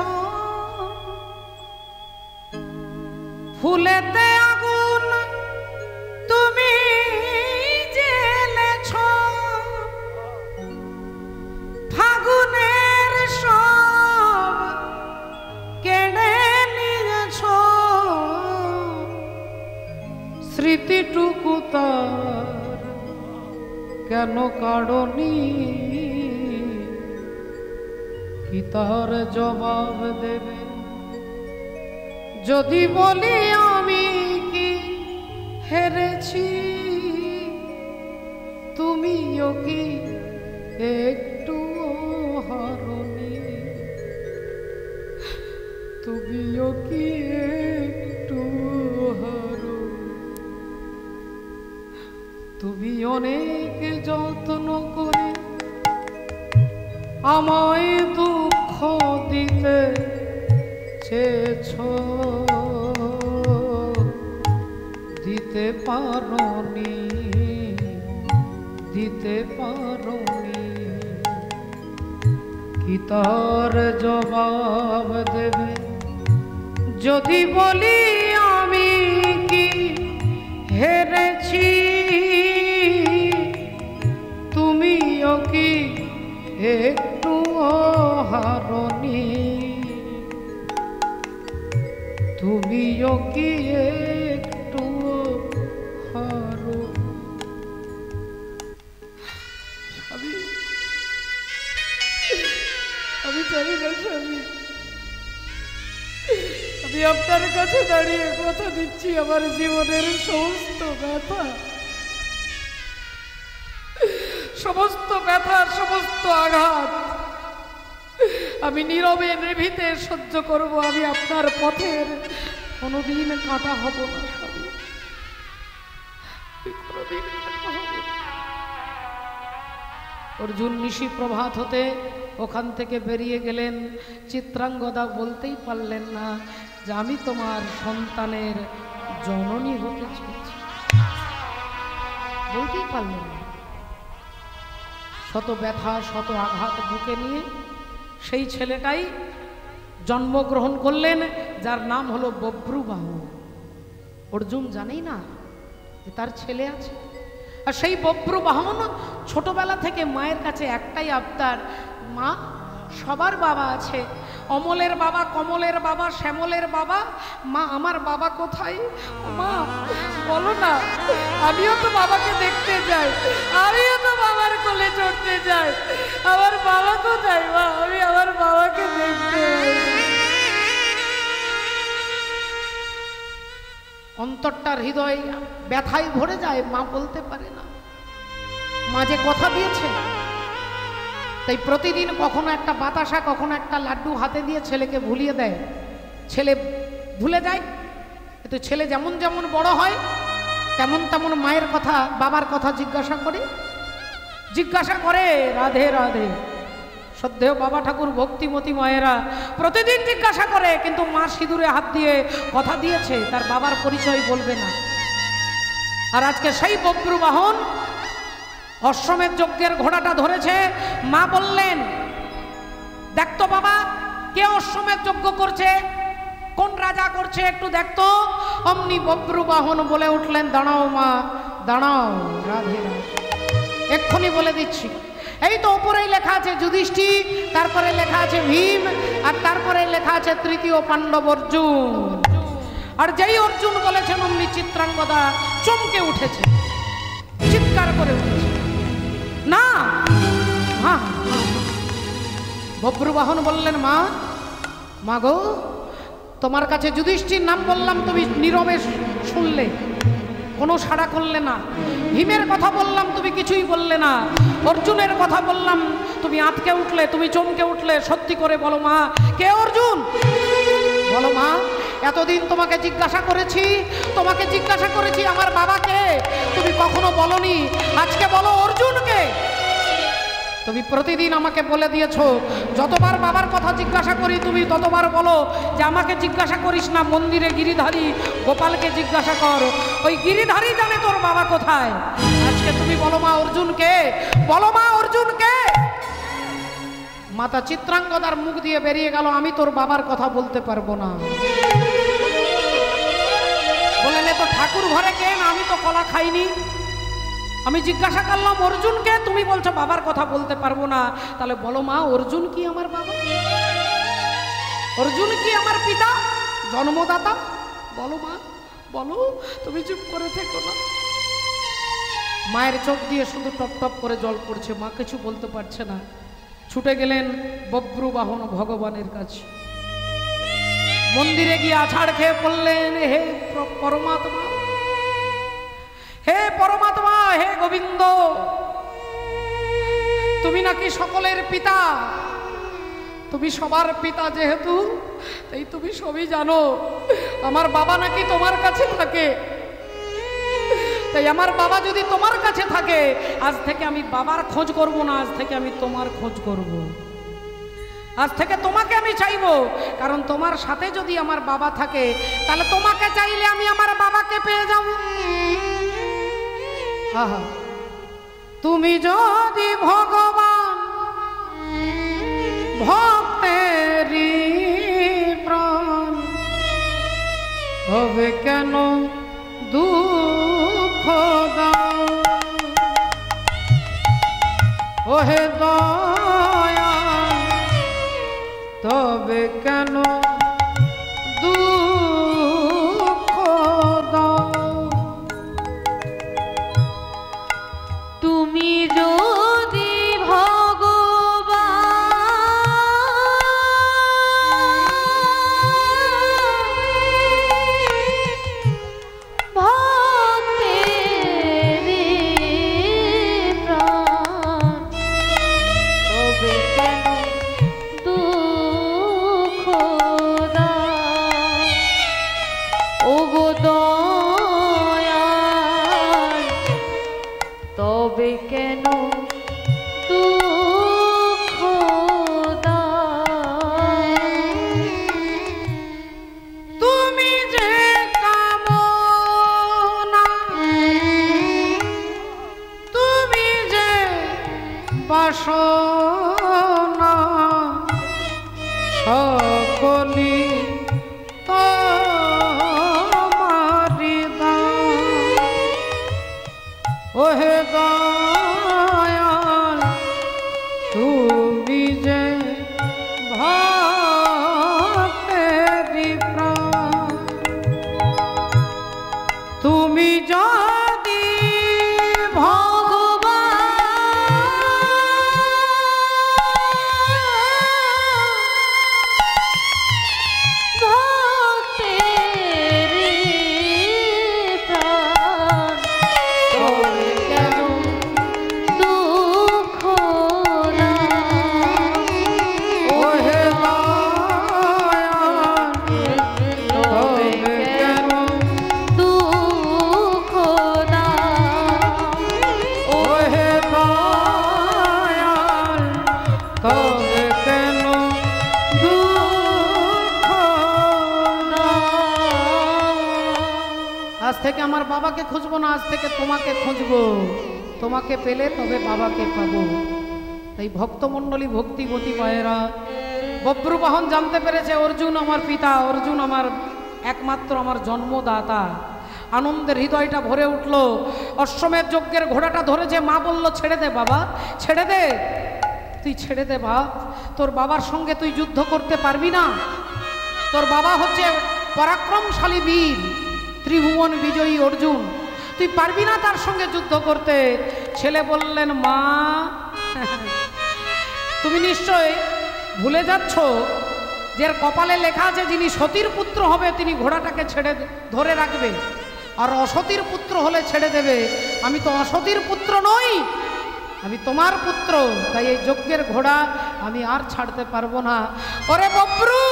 ফুলেতে আগুন তুমি জ্বেলেছ, ফাগুনের সব কেড়ে নিয়েছ, স্মৃতিটুকু তার কেন কারণী? কি তার জবাব দেবে যদি বলি আমি কি হেরেছি? তুমিও কি একটু হারনি? তুমিও কি একটু হারো? তুমি অনেক যত্ন করে আমায় দুঃখ দিতে চেয়েছ, দিতে পারোনি, দিতে পারোনি। কি তার জবাব দেবে যদি বলি আমি কি হেরেছি? তুমিও কি একটু হারনি? তুমিও কি একটু হারো? আমি চাই না স্বামী, আমি আপনার কাছে দাঁড়িয়ে কথা দিচ্ছি, আমার জীবনের সমস্ত ব্যথা, সমস্ত ব্যথা, সমস্ত আঘাত আমি নীরবে নিভৃতে সহ্য করব। আমি আপনার পথের কোনোদিন কাঁটা হব না স্বামী, কোনোদিন কাঁটা হব না। অর্জুন নিশি প্রভাত হতে ওখান থেকে বেরিয়ে গেলেন। চিত্রাঙ্গদা বলতেই পারলেন না যে আমি তোমার সন্তানের জননী হতে চেয়েছি, বলতেই পারলেন না। শত ব্যথা, শত আঘাত বুকে নিয়ে সেই ছেলেটাই জন্মগ্রহণ করলেন, যার নাম হলো বব্রুবাহু। অর্জুন জানেই না যে তার ছেলে আছে। আর সেই বব্রুবাহন ছোটবেলা থেকে মায়ের কাছে একটাই আবদার, মা সবার বাবা আছে, অমলের বাবা, কমলের বাবা, শ্যামলের বাবা, মা আমার বাবা কোথায়? মা বলো না, আমিও তো বাবাকে দেখতে যাই, আমিও তো বাবার কোলে চড়তে যাই, আমার বাবা কোথায়? মা আমি আমার বাবাকে দেখতে। অন্তরটার হৃদয় ব্যথায় ভরে যায়, মা বলতে পারে না। মা যে কথা দিয়েছে, তাই প্রতিদিন কখনো একটা বাতাসা, কখনো একটা লাড্ডু হাতে দিয়ে ছেলেকে ভুলিয়ে দেয়। ছেলে ভুলে যায়, কিন্তু ছেলে যেমন যেমন বড় হয় তেমন তেমন মায়ের কথা, বাবার কথা জিজ্ঞাসা করে রাধে রাধে। শ্রদ্ধেয় বাবা ঠাকুর ভক্তিমতী মায়েরা প্রতিদিন জিজ্ঞাসা করে, কিন্তু মা সিঁদুরে হাত দিয়ে কথা দিয়েছে তার বাবার পরিচয় বলবে না। আর আজকে সেই বব্রুবাহন অশ্বমেধ যজ্ঞের ঘোড়াটা ধরেছে। মা বললেন, দেখ তো বাবা, কে অশ্বমেধ যজ্ঞ করছে, কোন রাজা করছে একটু দেখতো। অমনি বব্রু বাহন বলে উঠলেন, দাঁড়াও মা দাঁড়াও, রাধে রাধে, এক্ষুনি বলে দিচ্ছি। এই তো ওপরেই লেখা আছে যুধিষ্ঠির, তারপরে লেখা আছে ভীম, আর তারপরে লেখা আছে তৃতীয় পাণ্ডব অর্জুন। আর যেই অর্জুন বলেছেন অমনি চিত্রাঙ্গদা চমকে উঠেছে, চিৎকার করে উঠেছে, না। হ্যাঁ, বব্রুবাহন বললেন, মা মা গো, তোমার কাছে যুধিষ্ঠির নাম বললাম, তুমি নীরবে শুনলে, কোনো সাড়া করলে না। ভীমের কথা বললাম, তুমি কিছুই বললে না। অর্জুনের কথা বললাম, তুমি আটকে উঠলে, তুমি চমকে উঠলে। সত্যি করে বলো মা, কে অর্জুন? বলো মা, এতদিন তোমাকে জিজ্ঞাসা করেছি, তোমাকে জিজ্ঞাসা করেছি আমার বাবাকে, তুমি কখনো বলনি। আজকে বলো অর্জুনকে। তুমি প্রতিদিন আমাকে বলে দিয়েছো, যতবার বাবার কথা জিজ্ঞাসা করি তুমি ততবার বলো যে আমাকে জিজ্ঞাসা করিস না, মন্দিরে গিরিধারী গোপালকে জিজ্ঞাসা কর, ওই গিরিধারী জানে তোর বাবা কোথায়। আজকে তুমি বলো মা অর্জুনকে, বলো মা অর্জুনকে। মাতা চিত্রাঙ্গদার মুখ দিয়ে বেরিয়ে গেল, আমি তোর বাবার কথা বলতে পারবো না। বললেন, তো ঠাকুর ঘরে কে না, আমি তো কলা খাইনি। আমি জিজ্ঞাসা করলাম অর্জুনকে, তুমি বলছো বাবার কথা বলতে পারবো না। তাহলে বলো মা, অর্জুন কি আমার বাবা? অর্জুন কি আমার পিতা, জন্মদাতা? বলো মা, বলো। তুমি চুপ করে থেকো না। মায়ের চোখ দিয়ে শুধু টপ টপ করে জল পড়ছে, মা কিছু বলতে পারছে না। ছুটে গেলেন বব্রুবাহন ভগবানের কাছে। মন্দিরে গিয়ে আছাড় খেয়ে পড়লেন, হে পরমাত্মা, হে পরমাত্মা, হে গোবিন্দ, তুমি নাকি সকলের পিতা, তুমি সবার পিতা যেহেতু, তাই তুমি সবই জানো। আমার বাবা নাকি তোমার কাছে থাকে, তাই আমার বাবা যদি তোমার কাছে থাকে, আজ থেকে আমি বাবার খোঁজ করব না, আজ থেকে আমি তোমার খোঁজ করব। আজ থেকে তোমাকে আমি চাইবো, কারণ তোমার সাথে যদি আমার বাবা থাকে, তাহলে তোমাকে চাইলে আমি আমার বাবাকে পেয়ে যাব। আহা, তুমি যদি ভগবান ভক্তেরই প্রাণ, হবে কেন দুঃখ দাও? ওহে দয়া, তবে কেন দুঃখ দাও? তুমি যদি তবে কেন দুঃখ দাও? তুমি যে কামনা, তুমি যে বাসনা, সকলি তোমারি দান। ওহে দয়াল, তুমি যে ভক্তেরই প্রাণ, তুমি যদি আজ থেকে আমার বাবাকে খুঁজবো না, আজ থেকে তোমাকে খুঁজবো। তোমাকে পেলে তবে বাবাকে পাবো। তাই ভক্তমণ্ডলী, ভক্তিবতী মায়েরা, বব্রুবাহন জানতে পেরেছে অর্জুন আমার পিতা, অর্জুন আমার একমাত্র আমার জন্মদাতা। আনন্দের হৃদয়টা ভরে উঠল। অশ্বমেধ যজ্ঞের ঘোড়াটা ধরেছে, মা বলল ছেড়ে দে বাবা, ছেড়ে দে, তুই ছেড়ে দে বাপ, তোর বাবার সঙ্গে তুই যুদ্ধ করতে পারবি না। তোর বাবা হচ্ছে পরাক্রমশালী বীর, ত্রিভুবন বিজয়ী অর্জুন, তুই পারবি না তার সঙ্গে যুদ্ধ করতে। ছেলে বললেন মা তুমি নিশ্চয় ভুলে যাচ্ছ যে কপালে লেখা আছে যিনি সতীর পুত্র হবে তিনি ঘোড়াটাকে ছেড়ে ধরে রাখবে, আর অসতীর পুত্র হলে ছেড়ে দেবে। আমি তো অসতীর পুত্র নই, আমি তোমার পুত্র, তাই এই যজ্ঞের ঘোড়া আমি আর ছাড়তে পারবো না। ওরে বব্রু,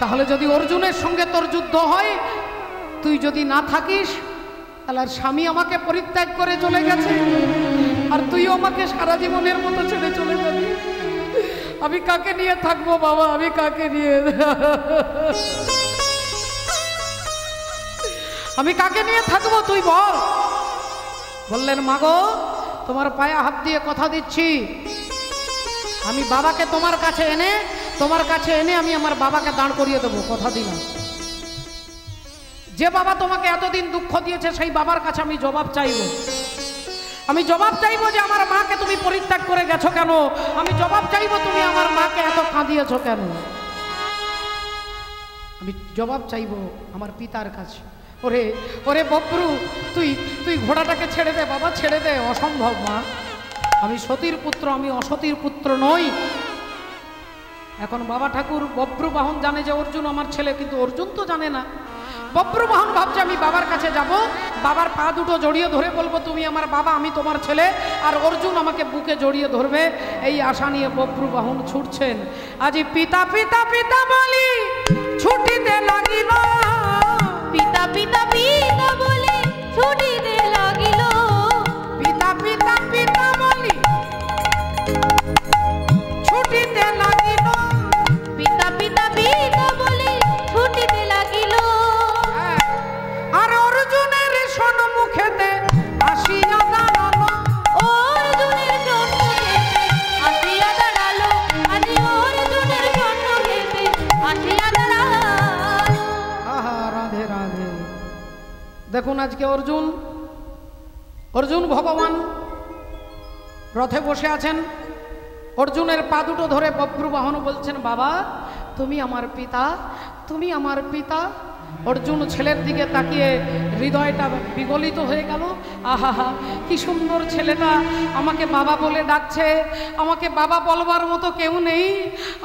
তাহলে যদি অর্জুনের সঙ্গে তোর যুদ্ধ হয়, তুই যদি না থাকিস তাহলে আর স্বামী আমাকে পরিত্যাগ করে চলে গেছে, আর তুইও আমাকে সারা জীবনের মতো ছেড়ে চলে যাবি। আমি কাকে নিয়ে থাকবো বাবা, আমি কাকে নিয়ে আমি কাকে নিয়ে থাকবো তুই বল। বললেন মাগো, তোমার পায়ে হাত দিয়ে কথা দিচ্ছি, আমি বাবাকে তোমার কাছে এনে আমি আমার বাবাকে দাঁড় করিয়ে দেবো, কথা দিলাম। যে বাবা তোমাকে এতদিন দুঃখ দিয়েছে সেই বাবার কাছে আমি জবাব চাইবো। আমি জবাব চাইবো যে আমার মাকে তুমি পরিত্যাগ করে গেছো কেন, আমি জবাব চাইবো তুমি আমার মাকে এত কাঁদিয়েছো কেন। আমি জবাব চাইবো আমার পিতার কাছে। ওরে ওরে বব্রু, তুই তুই ঘোড়াটাকে ছেড়ে দে বাবা, ছেড়ে দে, অসম্ভব মা, আমি সতীর পুত্র, আমি অসতীর পুত্র নই। এখন বাবা ঠাকুর বব্রুবাহন জানে যে অর্জুন আমার ছেলে, কিন্তু অর্জুন তো জানে না। বব্রুবাহন ভাবছে আমি বাবার কাছে যাব, বাবার পা দুটো জড়িয়ে ধরে বলবো তুমি আমার বাবা, আমি তোমার ছেলে, আর অর্জুন আমাকে বুকে জড়িয়ে ধরবে, এই আশা নিয়ে বব্রুবাহন ছুটছেন। আজি পিতা পিতা পিতা বলি ছুটিতে লাগিল, পিতা পিতা পিতা বলে ছুটিতে লাগিল, পিতা পিতা পিতা বলি ছুটিতে লাগিল, পিতা পিতা পিতা বলে ছুটিতে লাগিল। আর অর্জুনের সম্মুখেতে আসিয়া দাঁড়ালো, অর্জুনের সম্মুখেতে আসিয়া দাঁড়ালো, আজি অর্জুনের সম্মুখেতে আসিয়া দাঁড়ালো। আহা রাধে রাধে। দেখুন আজকে অর্জুন ভগবান রথে বসে আছেন, অর্জুনের পা দুটো ধরে বব্রুবাহন বলছেন বাবা তুমি আমার পিতা, তুমি আমার পিতা। অর্জুন ছেলের দিকে তাকিয়ে হৃদয়টা বিগলিত হয়ে গেল। আহা কি সুন্দর ছেলেটা আমাকে বাবা বলে ডাকছে, আমাকে বাবা বলবার মতো কেউ নেই,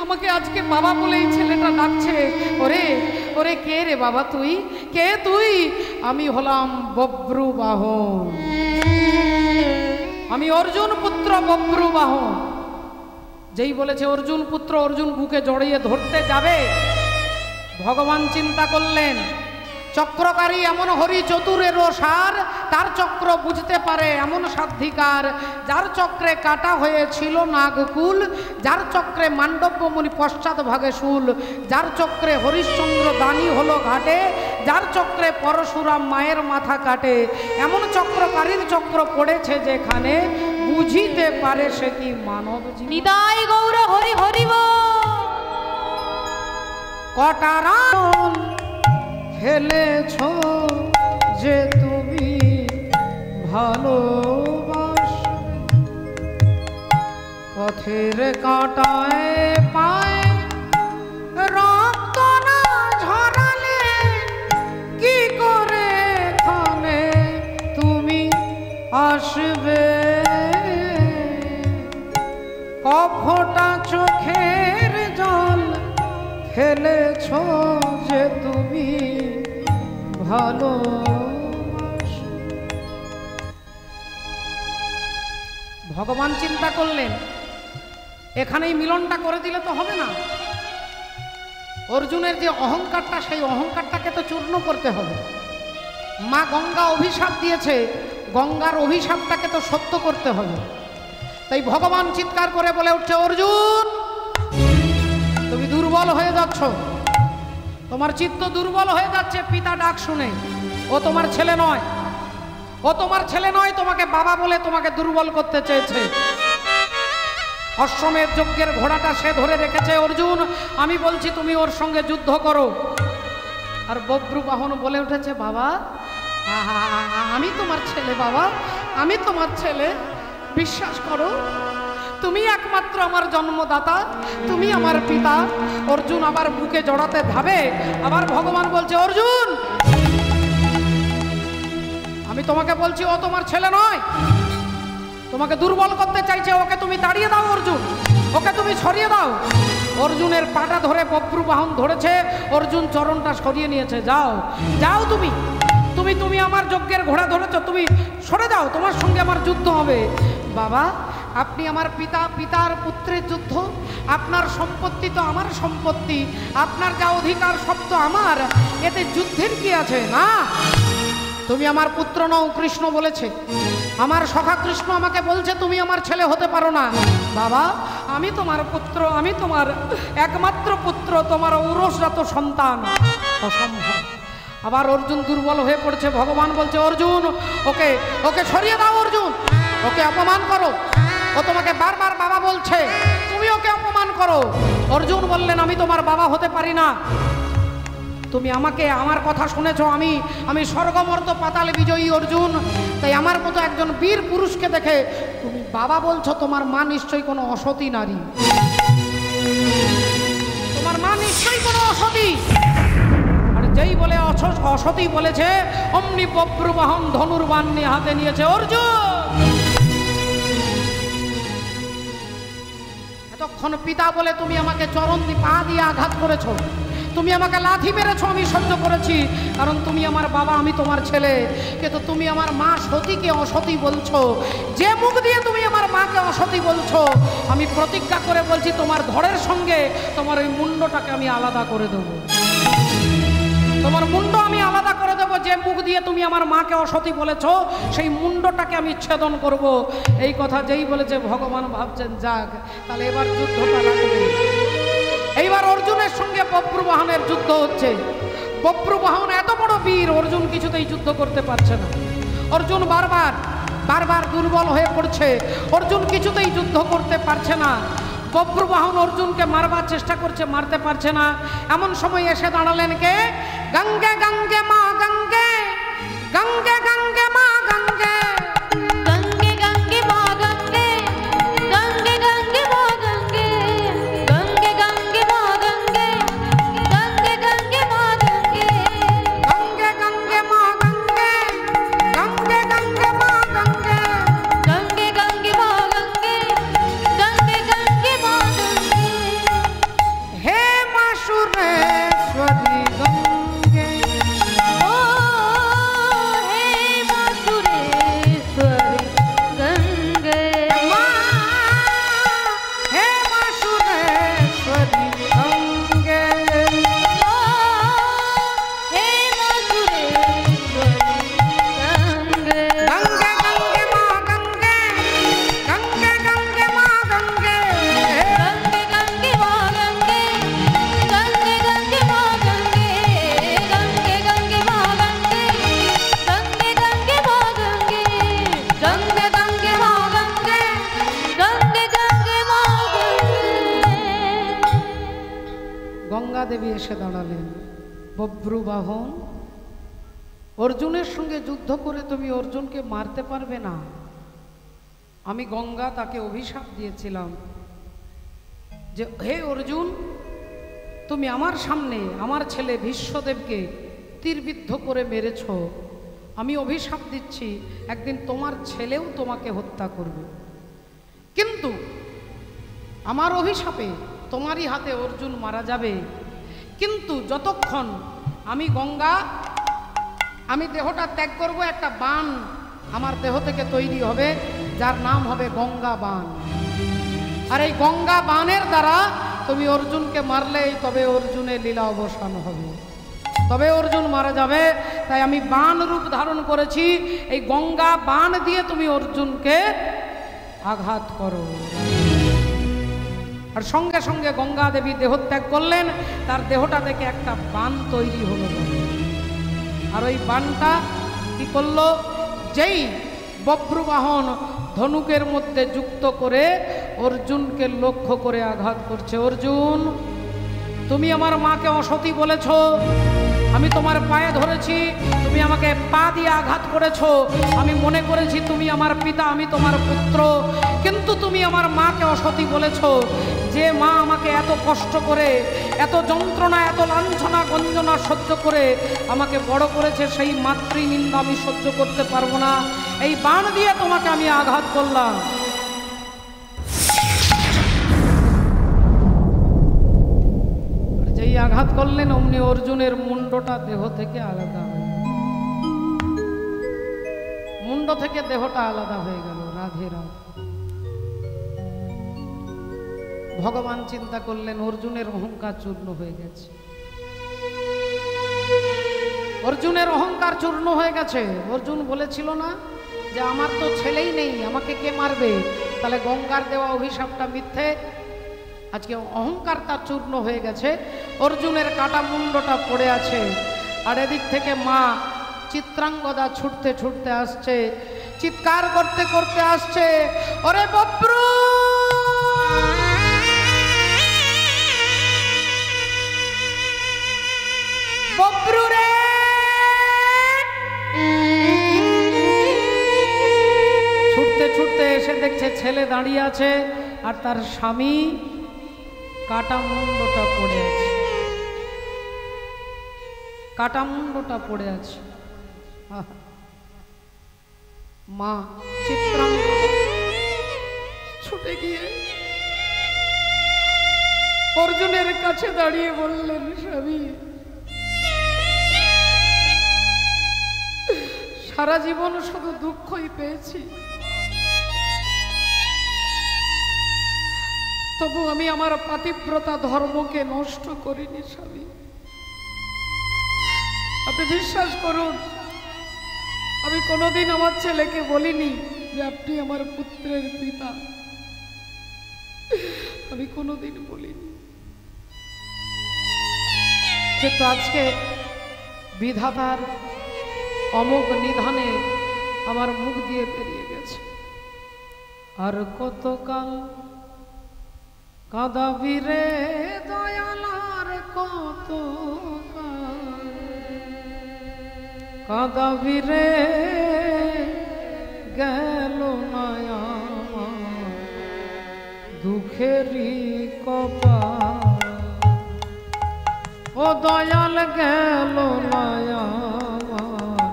আমাকে আজকে বাবা বলেই ছেলেটা ডাকছে। ওরে ওরে কে রে বাবা তুই, কে তুই? আমি হলাম বব্রুবাহন, আমি অর্জুন পুত্র বব্রুবাহন। যেই বলেছে অর্জুন পুত্র, অর্জুন বুকে জড়িয়ে ধরতে যাবে, ভগবান চিন্তা করলেন চক্রকারী এমন হরি চতুরেরও সার, তার চক্র বুঝতে পারে এমন সাধ্ধিকার, যার চক্রে কাটা হয়েছিল নাগকুল, যার চক্রে মান্ডব্য মুনি পশ্চাৎ ভাগে শুল, যার চক্রে হরিশ্চন্দ্র দানি হলো ঘাটে, যার চক্রে পরশুরাম মায়ের মাথা কাটে, এমন চক্রকারীর চক্র পড়েছে যেখানে, বুঝিতে পারে সে কি মানব জীবন। নিতাই গৌর হরি হরিব। কটারান ফেলেছ যে তুমি ভালোবাস, পথের কাঁটায় পায় রক্ত না ঝরালে কি করে খানে তুমি আসবে, কফটা চোখের জল ফেলেছ যে তুমি ভালো। ভগবান চিন্তা করলেন এখানেই মিলনটা করে দিলে তো হবে না, অর্জুনের যে অহংকারটা সেই অহংকারটাকে তো চূর্ণ করতে হবে। মা গঙ্গা অভিশাপ দিয়েছে, গঙ্গার অভিশাপটাকে তো সত্য করতে হবে। তাই ভগবান চিৎকার করে বলে উঠছে অর্জুন তুমি দুর্বল হয়ে যাচ্ছ, তোমার চিত্ত দুর্বল হয়ে যাচ্ছে পিতা ডাক শুনে। ও তোমার ছেলে নয়, ও তোমার ছেলে নয়, তোমাকে বাবা বলে তোমাকে দুর্বল করতে চেয়েছে। অশ্বমেধ যজ্ঞের ঘোড়াটা সে ধরে রেখেছে। অর্জুন, আমি বলছি তুমি ওর সঙ্গে যুদ্ধ করো। আর বব্রুবাহন বলে উঠেছে, বাবা আমি তোমার ছেলে, বাবা আমি তোমার ছেলে, বিশ্বাস করো তুমি একমাত্র আমার জন্মদাতা, তুমি আমার পিতা। অর্জুন আবার বুকে জড়াতে ধাবে। আবার ভগবান বলছে, অর্জুন আমি তোমাকে বলছি ও তোমার ছেলে নয়, তোমাকে দুর্বল করতে চাইছে, ওকে তুমি তাড়িয়ে দাও অর্জুন, ওকে তুমি সরিয়ে দাও। অর্জুনের পাটা ধরে বব্রুবাহন ধরেছে, অর্জুন চরণটা সরিয়ে নিয়েছে। যাও যাও, তুমি তুমি তুমি আমার যজ্ঞের ঘোড়া ধরেছ, তুমি সরে যাও, তোমার সঙ্গে আমার যুদ্ধ হবে। বাবা আপনি আমার পিতা, পিতার পুত্রের যুদ্ধ, আপনার সম্পত্তি তো আমার সম্পত্তি, আপনার যা অধিকার সব তো আমার, এতে যুদ্ধের কি আছে? না, তুমি আমার পুত্র নও, কৃষ্ণ বলেছে, আমার সখা কৃষ্ণ আমাকে বলছে তুমি আমার ছেলে হতে পারো না। বাবা আমি তোমার পুত্র, আমি তোমার একমাত্র পুত্র, তোমার ঔরসজাত সন্তান, অসম্ভব। আবার অর্জুন দুর্বল হয়ে পড়ছে। ভগবান বলছে, অর্জুন ওকে ওকে সরিয়ে দাও, অর্জুন ওকে অপমান করো, ও তোমাকে বারবার বাবা বলছে, তুমি ওকে অপমান করো। অর্জুন বললেন, আমি তোমার বাবা হতে পারি না, তুমি আমাকে আমার কথা শুনেছ, আমি স্বর্গমর্ত পাতাল বিজয়ী অর্জুন, তাই আমার মতো একজন বীর পুরুষকে দেখে তুমি বাবা বলছো, তোমার মা নিশ্চয়ই কোনো অসতী নারী, তোমার মা নিশ্চয়ই কোনো অসতী। আর যেই বলে অসতী বলেছে, অমনি বব্রুবাহন ধনুর্বাণ নিয়ে হাতে নিয়েছে। অর্জুন এতক্ষণ পিতা বলে তুমি আমাকে চরণ পা দিয়ে আঘাত করেছো, তুমি আমাকে লাথি মেরেছো, আমি সহ্য করেছি, কারণ তুমি আমার বাবা, আমি তোমার ছেলে। কিন্তু তুমি আমার মা সতীকে অসতী বলছো, যে মুখ দিয়ে তুমি আমার মাকে অসতী বলছো, আমি প্রতিজ্ঞা করে বলছি তোমার ধড়ের সঙ্গে তোমার ওই মুন্ডটাকে আমি আলাদা করে দেবো, তোমার মুন্ড আমি আলাদা করে দেবো। যে মুখ দিয়ে তুমি আমার মাকে অসতী বলেছো, সেই মুন্ডটাকে আমি ছেদন করব। এই কথা যেই বলেছে, ভগবান ভাবছেন যাক তাহলে এবার যুদ্ধটা লাগবে। এইবার অর্জুনের সঙ্গে বব্রুবাহনের যুদ্ধ হচ্ছে। বব্রুবাহন এত বড় বীর, অর্জুন কিছুতেই যুদ্ধ করতে পারছে না। অর্জুন বারবার বারবার দুর্বল হয়ে পড়ছে, অর্জুন কিছুতেই যুদ্ধ করতে পারছে না। বব্রুবাহন অর্জুনকে মারবার চেষ্টা করছে, মারতে পারছে না। এমন সময় এসে দাঁড়ালেন কে? গঙ্গে গঙ্গে মা গঙ্গে, গঙ্গে গঙ্গে মা গঙ্গে, গঙ্গে গঙ্গে মা গঙ্গে, গঙ্গে গঙ্গে মা গঙ্গে, গঙ্গে গঙ্গে মা গঙ্গে, গঙ্গে গঙ্গে মা গঙ্গে, গঙ্গে গঙ্গে মা গঙ্গে, গঙ্গে গঙ্গে মা গঙ্গে, গঙ্গে গঙ্গে মা গঙ্গে, গঙ্গে গঙ্গে মা গঙ্গে। হে মা সুরেশ্বরী গঙ্গে, ও হে মা সুরেশ্বরী গঙ্গে, মা হে মা সুরেশ্বরী গঙ্গে, ও হে মা সুরেশ্বরী গঙ্গে, গঙ্গে গঙ্গে মা গঙ্গে, গঙ্গে গঙ্গে মা গঙ্গে, গঙ্গে গঙ্গে মা গঙ্গে, গঙ্গে গঙ্গে মা গঙ্গে, গঙ্গে গঙ্গে মা গঙ্গে, গঙ্গে গঙ্গে মা গঙ্গে, গঙ্গে গঙ্গে মা গঙ্গে, গঙ্গে গঙ্গে মা গঙ্গে। গঙ্গা দেবী এসে দাঁড়ালেন। বব্রুবাহন, অর্জুনের সঙ্গে যুদ্ধ করে তুমি অর্জুনকে মারতে পারবে না। আমি গঙ্গা তাকে অভিশাপ দিয়েছিলাম যে হে অর্জুন, তুমি আমার সামনে আমার ছেলে ভীষ্মদেবকে তীরবিদ্ধ করে মেরেছ। আমি অভিশাপ দিচ্ছি একদিন তোমার ছেলেও তোমাকে হত্যা করবে, কিন্তু আমার অভিশাপে তোমারই হাতে অর্জুন মারা যাবে। কিন্তু যতক্ষণ আমি গঙ্গা, আমি দেহটা ত্যাগ করব, একটা বাণ আমার দেহ থেকে তৈরি হবে, যার নাম হবে গঙ্গা বাণ। আর এই গঙ্গা বাণের দ্বারা তুমি অর্জুনকে মারলেই তবে অর্জুনের লীলা অবসান হবে, তবে অর্জুন মারা যাবে। তাই আমি বাণ রূপ ধারণ করেছি, এই গঙ্গা বাণ দিয়ে তুমি অর্জুনকে আঘাত করো। আর সঙ্গে সঙ্গে গঙ্গা দেবী দেহত্যাগ করলেন, তার দেহটা থেকে একটা বাণ তৈরি হলো। আর ওই বাণটা কি করলো? যেই বব্রুবাহন ধনুকের মধ্যে যুক্ত করে অর্জুনকে লক্ষ্য করে আঘাত করছে। অর্জুন, তুমি আমার মাকে অসতী বলেছ, আমি তোমার পায়ে ধরেছি, তুমি আমাকে পা দিয়ে আঘাত করেছ, আমি মনে করেছি তুমি আমার পিতা, আমি তোমার পুত্র, কিন্তু তুমি আমার মাকে অসতী বলেছ। যে মা আমাকে এত কষ্ট করে, এত যন্ত্রণা, এত লাঞ্ছনা গঞ্জনা সহ্য করে আমাকে বড় করেছে, সেই মাতৃনিন্দা আমি সহ্য করতে পারবো না, এই বাণ দিয়ে তোমাকে আমি আঘাত করলাম। যেই আঘাত করলেন অমনি অর্জুনের মুন্ডটা দেহ থেকে আলাদা হয়ে গেল, মুন্ড থেকে দেহটা আলাদা হয়ে গেল। রাধে রাধে। ভগবান চিন্তা করলেন অর্জুনের অহংকার চূর্ণ হয়ে গেছে, অর্জুনের অহংকার চূর্ণ হয়ে গেছে। অর্জুন বলেছিল না যে আমার তো ছেলেই নেই, আমাকে কে মারবে, তাহলে গঙ্গার দেওয়া অভিশাপটা মিথ্যে। আজকে অহংকার তার চূর্ণ হয়ে গেছে, অর্জুনের কাটা মুন্ডটা পড়ে আছে। আর এদিক থেকে মা চিত্রাঙ্গদা ছুটতে ছুটতে আসছে, চিৎকার করতে করতে আসছে, ওরে বব্রু, বব্রু রে। ছুটতে ছুটতে এসে দেখছে ছেলে দাঁড়িয়ে আছে আর তার স্বামী কাটা মুন্ডটা পড়ে আছে, কাটা মুন্ডটা পড়ে আছে। মা চিত্রাঙ্গদা ছুটে গিয়ে অর্জুনের কাছে দাঁড়িয়ে বললেন, স্বামী, সারা জীবন শুধু দুঃখই পেয়েছি, তবু আমি আমার পাতিব্রতা ধর্মকে নষ্ট করিনি। স্বামী, আপনি বিশ্বাস করুন, আমি কোনোদিন আমার ছেলেকে বলিনি যে আপনি আমার পুত্রের পিতা, আমি কোনোদিন বলিনি। কিন্তু আজকে বিধাতার অমোঘ নিধানে আমার মুখ দিয়ে বেরিয়ে গেছে। আর কতকাল কাঁদাবি রে দয়াল, আর কতকাল কাঁদাবি রে, গেল না আমার দুঃখেরই কপাল, ও দয়াল গেল না আমার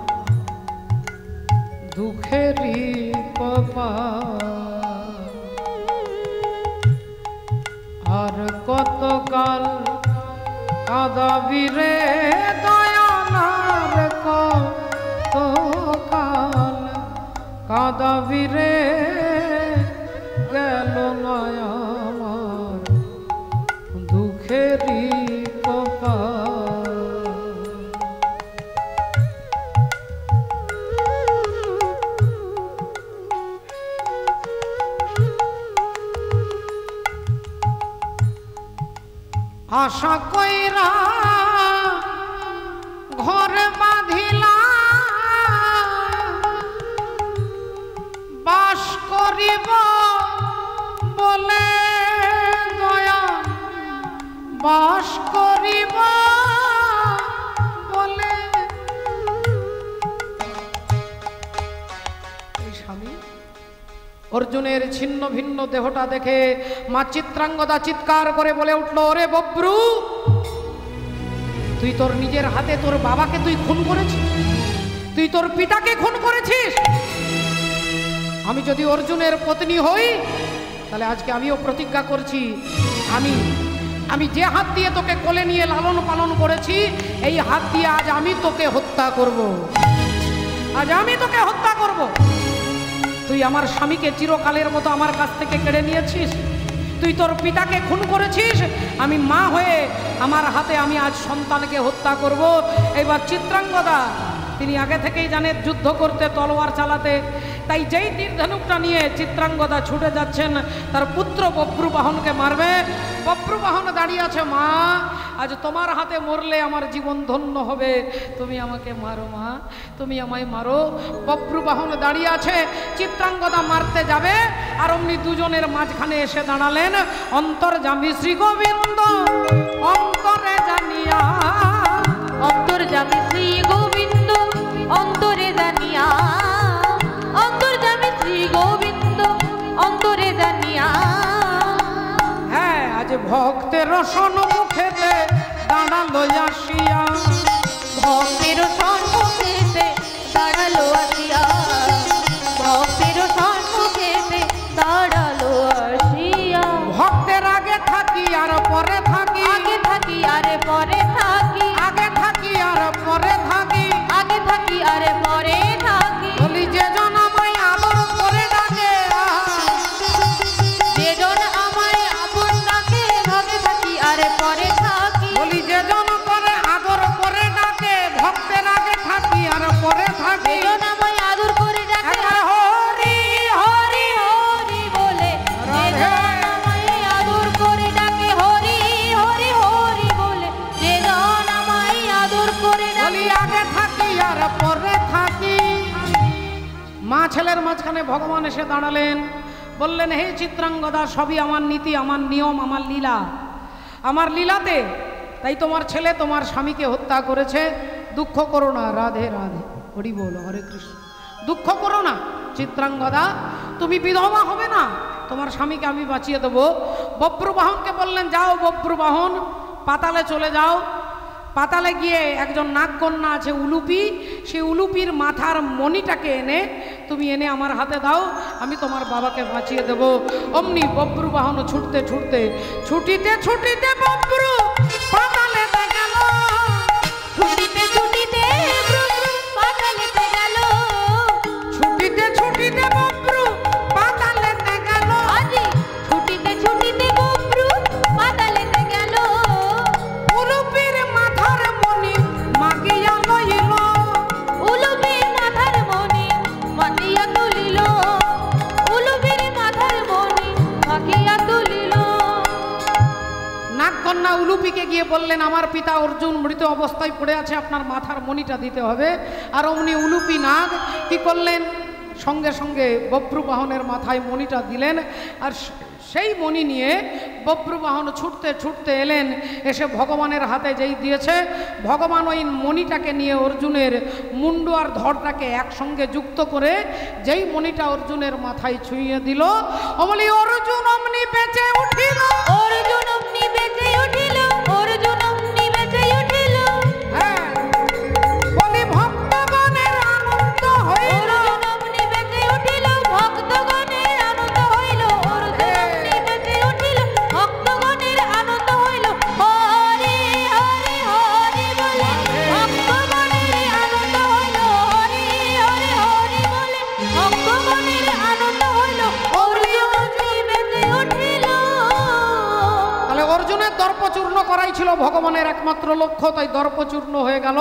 দুঃখেরই কপাল। আর কতকাল কাঁদাবি রে দয়াল, আর কতকাল কাঁদাবি রে, গেল না আমার দুঃখেরই কপাল। আশা কইরা ঘর বাঁধিলা, বাস করিব বলে দয়া, বাস করিব বলে। এই স্বামী অর্জুনের ছিন্ন ভিন্ন দেহটা দেখে মা চিত্রাঙ্গদা চিৎকার করে বলে উঠল, ওরে বব্রু, তুই তোর নিজের হাতে তোর বাবাকে তুই খুন করেছিস, তুই তোর পিতাকে খুন করেছিস। আমি যদি অর্জুনের পত্নী হই তাহলে আজকে আমিও প্রতিজ্ঞা করছি, আমি যে হাত দিয়ে তোকে কোলে নিয়ে লালন পালন করেছি, এই হাত দিয়ে আজ আমি তোকে হত্যা করব, আজ আমি তোকে হত্যা করব। তুই আমার স্বামীকে চিরকালের মতো আমার কাছ থেকে কেড়ে নিয়েছিস, তুই তোর পিতাকে খুন করেছিস, আমি মা হয়ে আমার হাতে আমি আজ সন্তানকে হত্যা করব। এবার চিত্রাঙ্গদা তিনি আগে থেকেই জানেন যুদ্ধ করতে, তলোয়ার চালাতে, তাই যেই তীর ধনুকটা নিয়ে চিত্রাঙ্গদা ছুটে যাচ্ছেন তার পুত্র বব্রুবাহনকে মারবে। বব্রুবাহন দাঁড়িয়ে আছে, মা আজ তোমার হাতে মরলে আমার জীবন ধন্য হবে, তুমি আমাকে মারো মা, তুমি আমায় মারো। বব্রুবাহন দাঁড়িয়ে আছে, চিত্রাঙ্গদা মারতে যাবে, আর অমনি দুজনের মাঝখানে এসে দাঁড়ালেন অন্তর্যামী শ্রী গোবিন্দ। অন্তরে জানিয়া, অন্তর্যামী শ্রী গোবিন্দ অন্তরে জানিয়া, অন্তর্যামী শ্রী গোবিন্দ অন্তরে জানিয়া। হ্যাঁ, আজ ভক্তের সম্মুখেতে দাঁড়ালো আসিয়া, ভক্তের সম্মুখেতে দাঁড়ালো আসিয়া, ভক্তের সম্মুখেতে দাঁড়ালো আসিয়া। ভক্তের আগে থাকি আর পরে থাকি, আগে থাকি আরে পরে থাকি, আগে থাকি আর পরে থাকি, আগে থাকি আরে পরে থাকি। বলি যে জন আমায় আদর করে ডাকে, যে জন আমায় আপন ডাকে, ভাগে থাকি আরে পরে থাকি। বলি যে জন করে আদর করে ডাকে, ভক্তের আগে থাকি আর পরে থাকি। যে জন আমায় আদর করে ডাকে, একবার হরি হরি হরি বলে, যে জন আমায় আদর করে ডাকে, হরি হরি হরি বলে, যে জন আমায় আদর করে বলি ডাকে। আগে থাকি আর পরে থাকি। মা ছেলের মাঝখানে ভগবান এসে দাঁড়ালেন, বললেন হে চিত্রাঙ্গদা, সবই আমার নীতি, আমার নিয়ম, আমার লীলা, আমার লীলাতে তাই তোমার ছেলে তোমার স্বামীকে হত্যা করেছে। দুঃখ করো না, রাধে রাধে, হরি বল, হরে কৃষ্ণ। দুঃখ করো না চিত্রাঙ্গদা, তুমি বিধবা হবে না, তোমার স্বামীকে আমি বাঁচিয়ে দেবো। বব্রুবাহনকে বললেন যাও বব্রুবাহন, পাতালে চলে যাও। পাতালে গিয়ে একজন নাগকন্যা আছে উলুপি, সেই উলুপির মাথার মণিটাকে এনে তুমি এনে আমার হাতে দাও, আমি তোমার বাবাকে বাঁচিয়ে দেব। অমনি বব্রুবাহন ছুটতে ছুটতে, ছুটিতে ছুটিতে বব্রু পাতালেতে গেল, ছুটিতে ছুটিতে বব্রু পাতালেতে গেল, ছুটিতে ছুটিতে বব্রু পাতালেতে গেল, আজি ছুটিতে ছুটিতে বব্রু পাতালেতে গেল। উলুপির মাথার মণি মাগিয়া লইল, উলুপির মাথার মণি মাগিয়া তুলিল, উলুপির মাথার মণি মাগিয়া তুলিল। নাগকন্যা উলুপিকে গিয়ে বললেন আমার পিতা অর্জুন মৃত অবস্থায় পড়ে আছে, আপনার মাথার মণিটা দিতে হবে। আর অমনি উলুপি নাগ কি করলেন, সঙ্গে সঙ্গে বব্রুবাহনের মাথায় মণিটা দিলেন। আর সেই মণি নিয়ে বব্রুবাহন ছুটতে ছুটতে এলেন, এসে ভগবানের হাতে যেই দিয়েছে, ভগবান ওই মণিটাকে নিয়ে অর্জুনের মুন্ডু আর ধড়টাকে একসঙ্গে যুক্ত করে যেই মণিটা অর্জুনের মাথায় ছুঁয়ে দিল, অমনি অর্জুন অমনি বেঁচে উঠিল। অর্জুন অমনি বেঁচে উঠিল, অর্জুন অমনি বেঁচে উঠিল। হ্যাঁ, বলি ভক্তগণের আনন্দ হইল, অর্জুন অমনি বেঁচে উঠিল, ভক্তগণের আনন্দ হইল। অর্জুন অমনি বেঁচে উঠিল, ভক্তগণের আনন্দ হইল। হরি হরি হরি বলে, ভক্তগণের আনন্দ হইল। হরি হরি হরি বলে, ভক্তগণের আনন্দ হইল। অর্জুন অমনি বেঁচে উঠিল। তাহলে অর্জুনের দর্পচূর্ণ করাই ছিল ভগবানের একমাত্র লক্ষ্য, তাই দর্পচূর্ণ হয়ে গেল।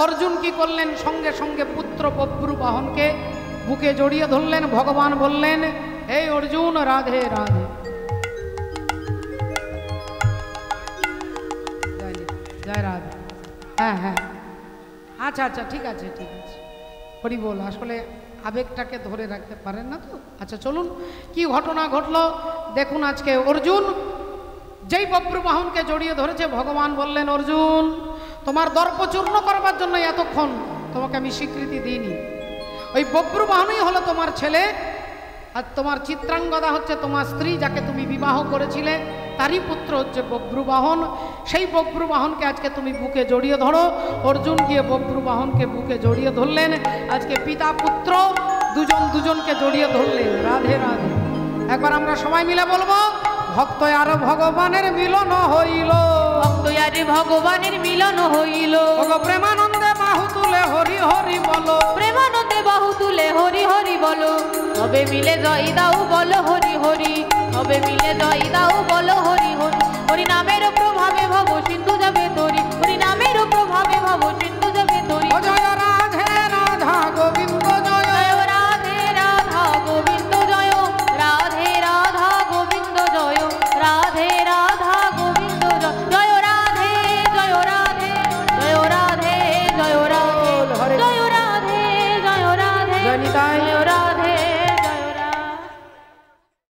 অর্জুন কি করলেন, সঙ্গে সঙ্গে পুত্র বব্রুবাহনকে বুকে জড়িয়ে ধরলেন। ভগবান বললেন হে অর্জুন, রাধে রাধে, জয় রাধে। হ্যাঁ হ্যাঁ, আচ্ছা আচ্ছা, ঠিক আছে ঠিক আছে, হরি বল। আসলে আবেগটাকে ধরে রাখতে পারেন না তো। আচ্ছা চলুন, কি ঘটনা ঘটলো দেখুন। আজকে অর্জুন যেই বব্রুবাহনকে জড়িয়ে ধরেছে, ভগবান বললেন অর্জুন, তোমার দর্পচূর্ণ করবার জন্য এতক্ষণ তোমাকে আমি স্বীকৃতি দিইনি। ওই বব্রুবাহনই হলো তোমার ছেলে, আর তোমার চিত্রাঙ্গদা হচ্ছে তোমার স্ত্রী, যাকে তুমি বিবাহ করেছিলে, তারই পুত্র হচ্ছে বব্রুবাহন। সেই বব্রুবাহনকে আজকে তুমি বুকে জড়িয়ে ধরো। অর্জুন গিয়ে বব্রুবাহনকে বুকে জড়িয়ে ধরলেন। আজকে পিতা পুত্র দুজন দুজনকে জড়িয়ে ধরলেন। রাধে রাধে। একবার আমরা সবাই মিলে বলবো, ভক্ত আর ভগবানের মিলন হইল, ভক্ত আর ভগবানের মিলন হইল। প্রেমানন্দে বাহু তুলে হরি হরি বলো, প্রেমানন্দে বাহু তুলে হরি হরি বলো। তবে মিলে জয় দাও বলো হরি হরি, তবে মিলে জয় দাও বলো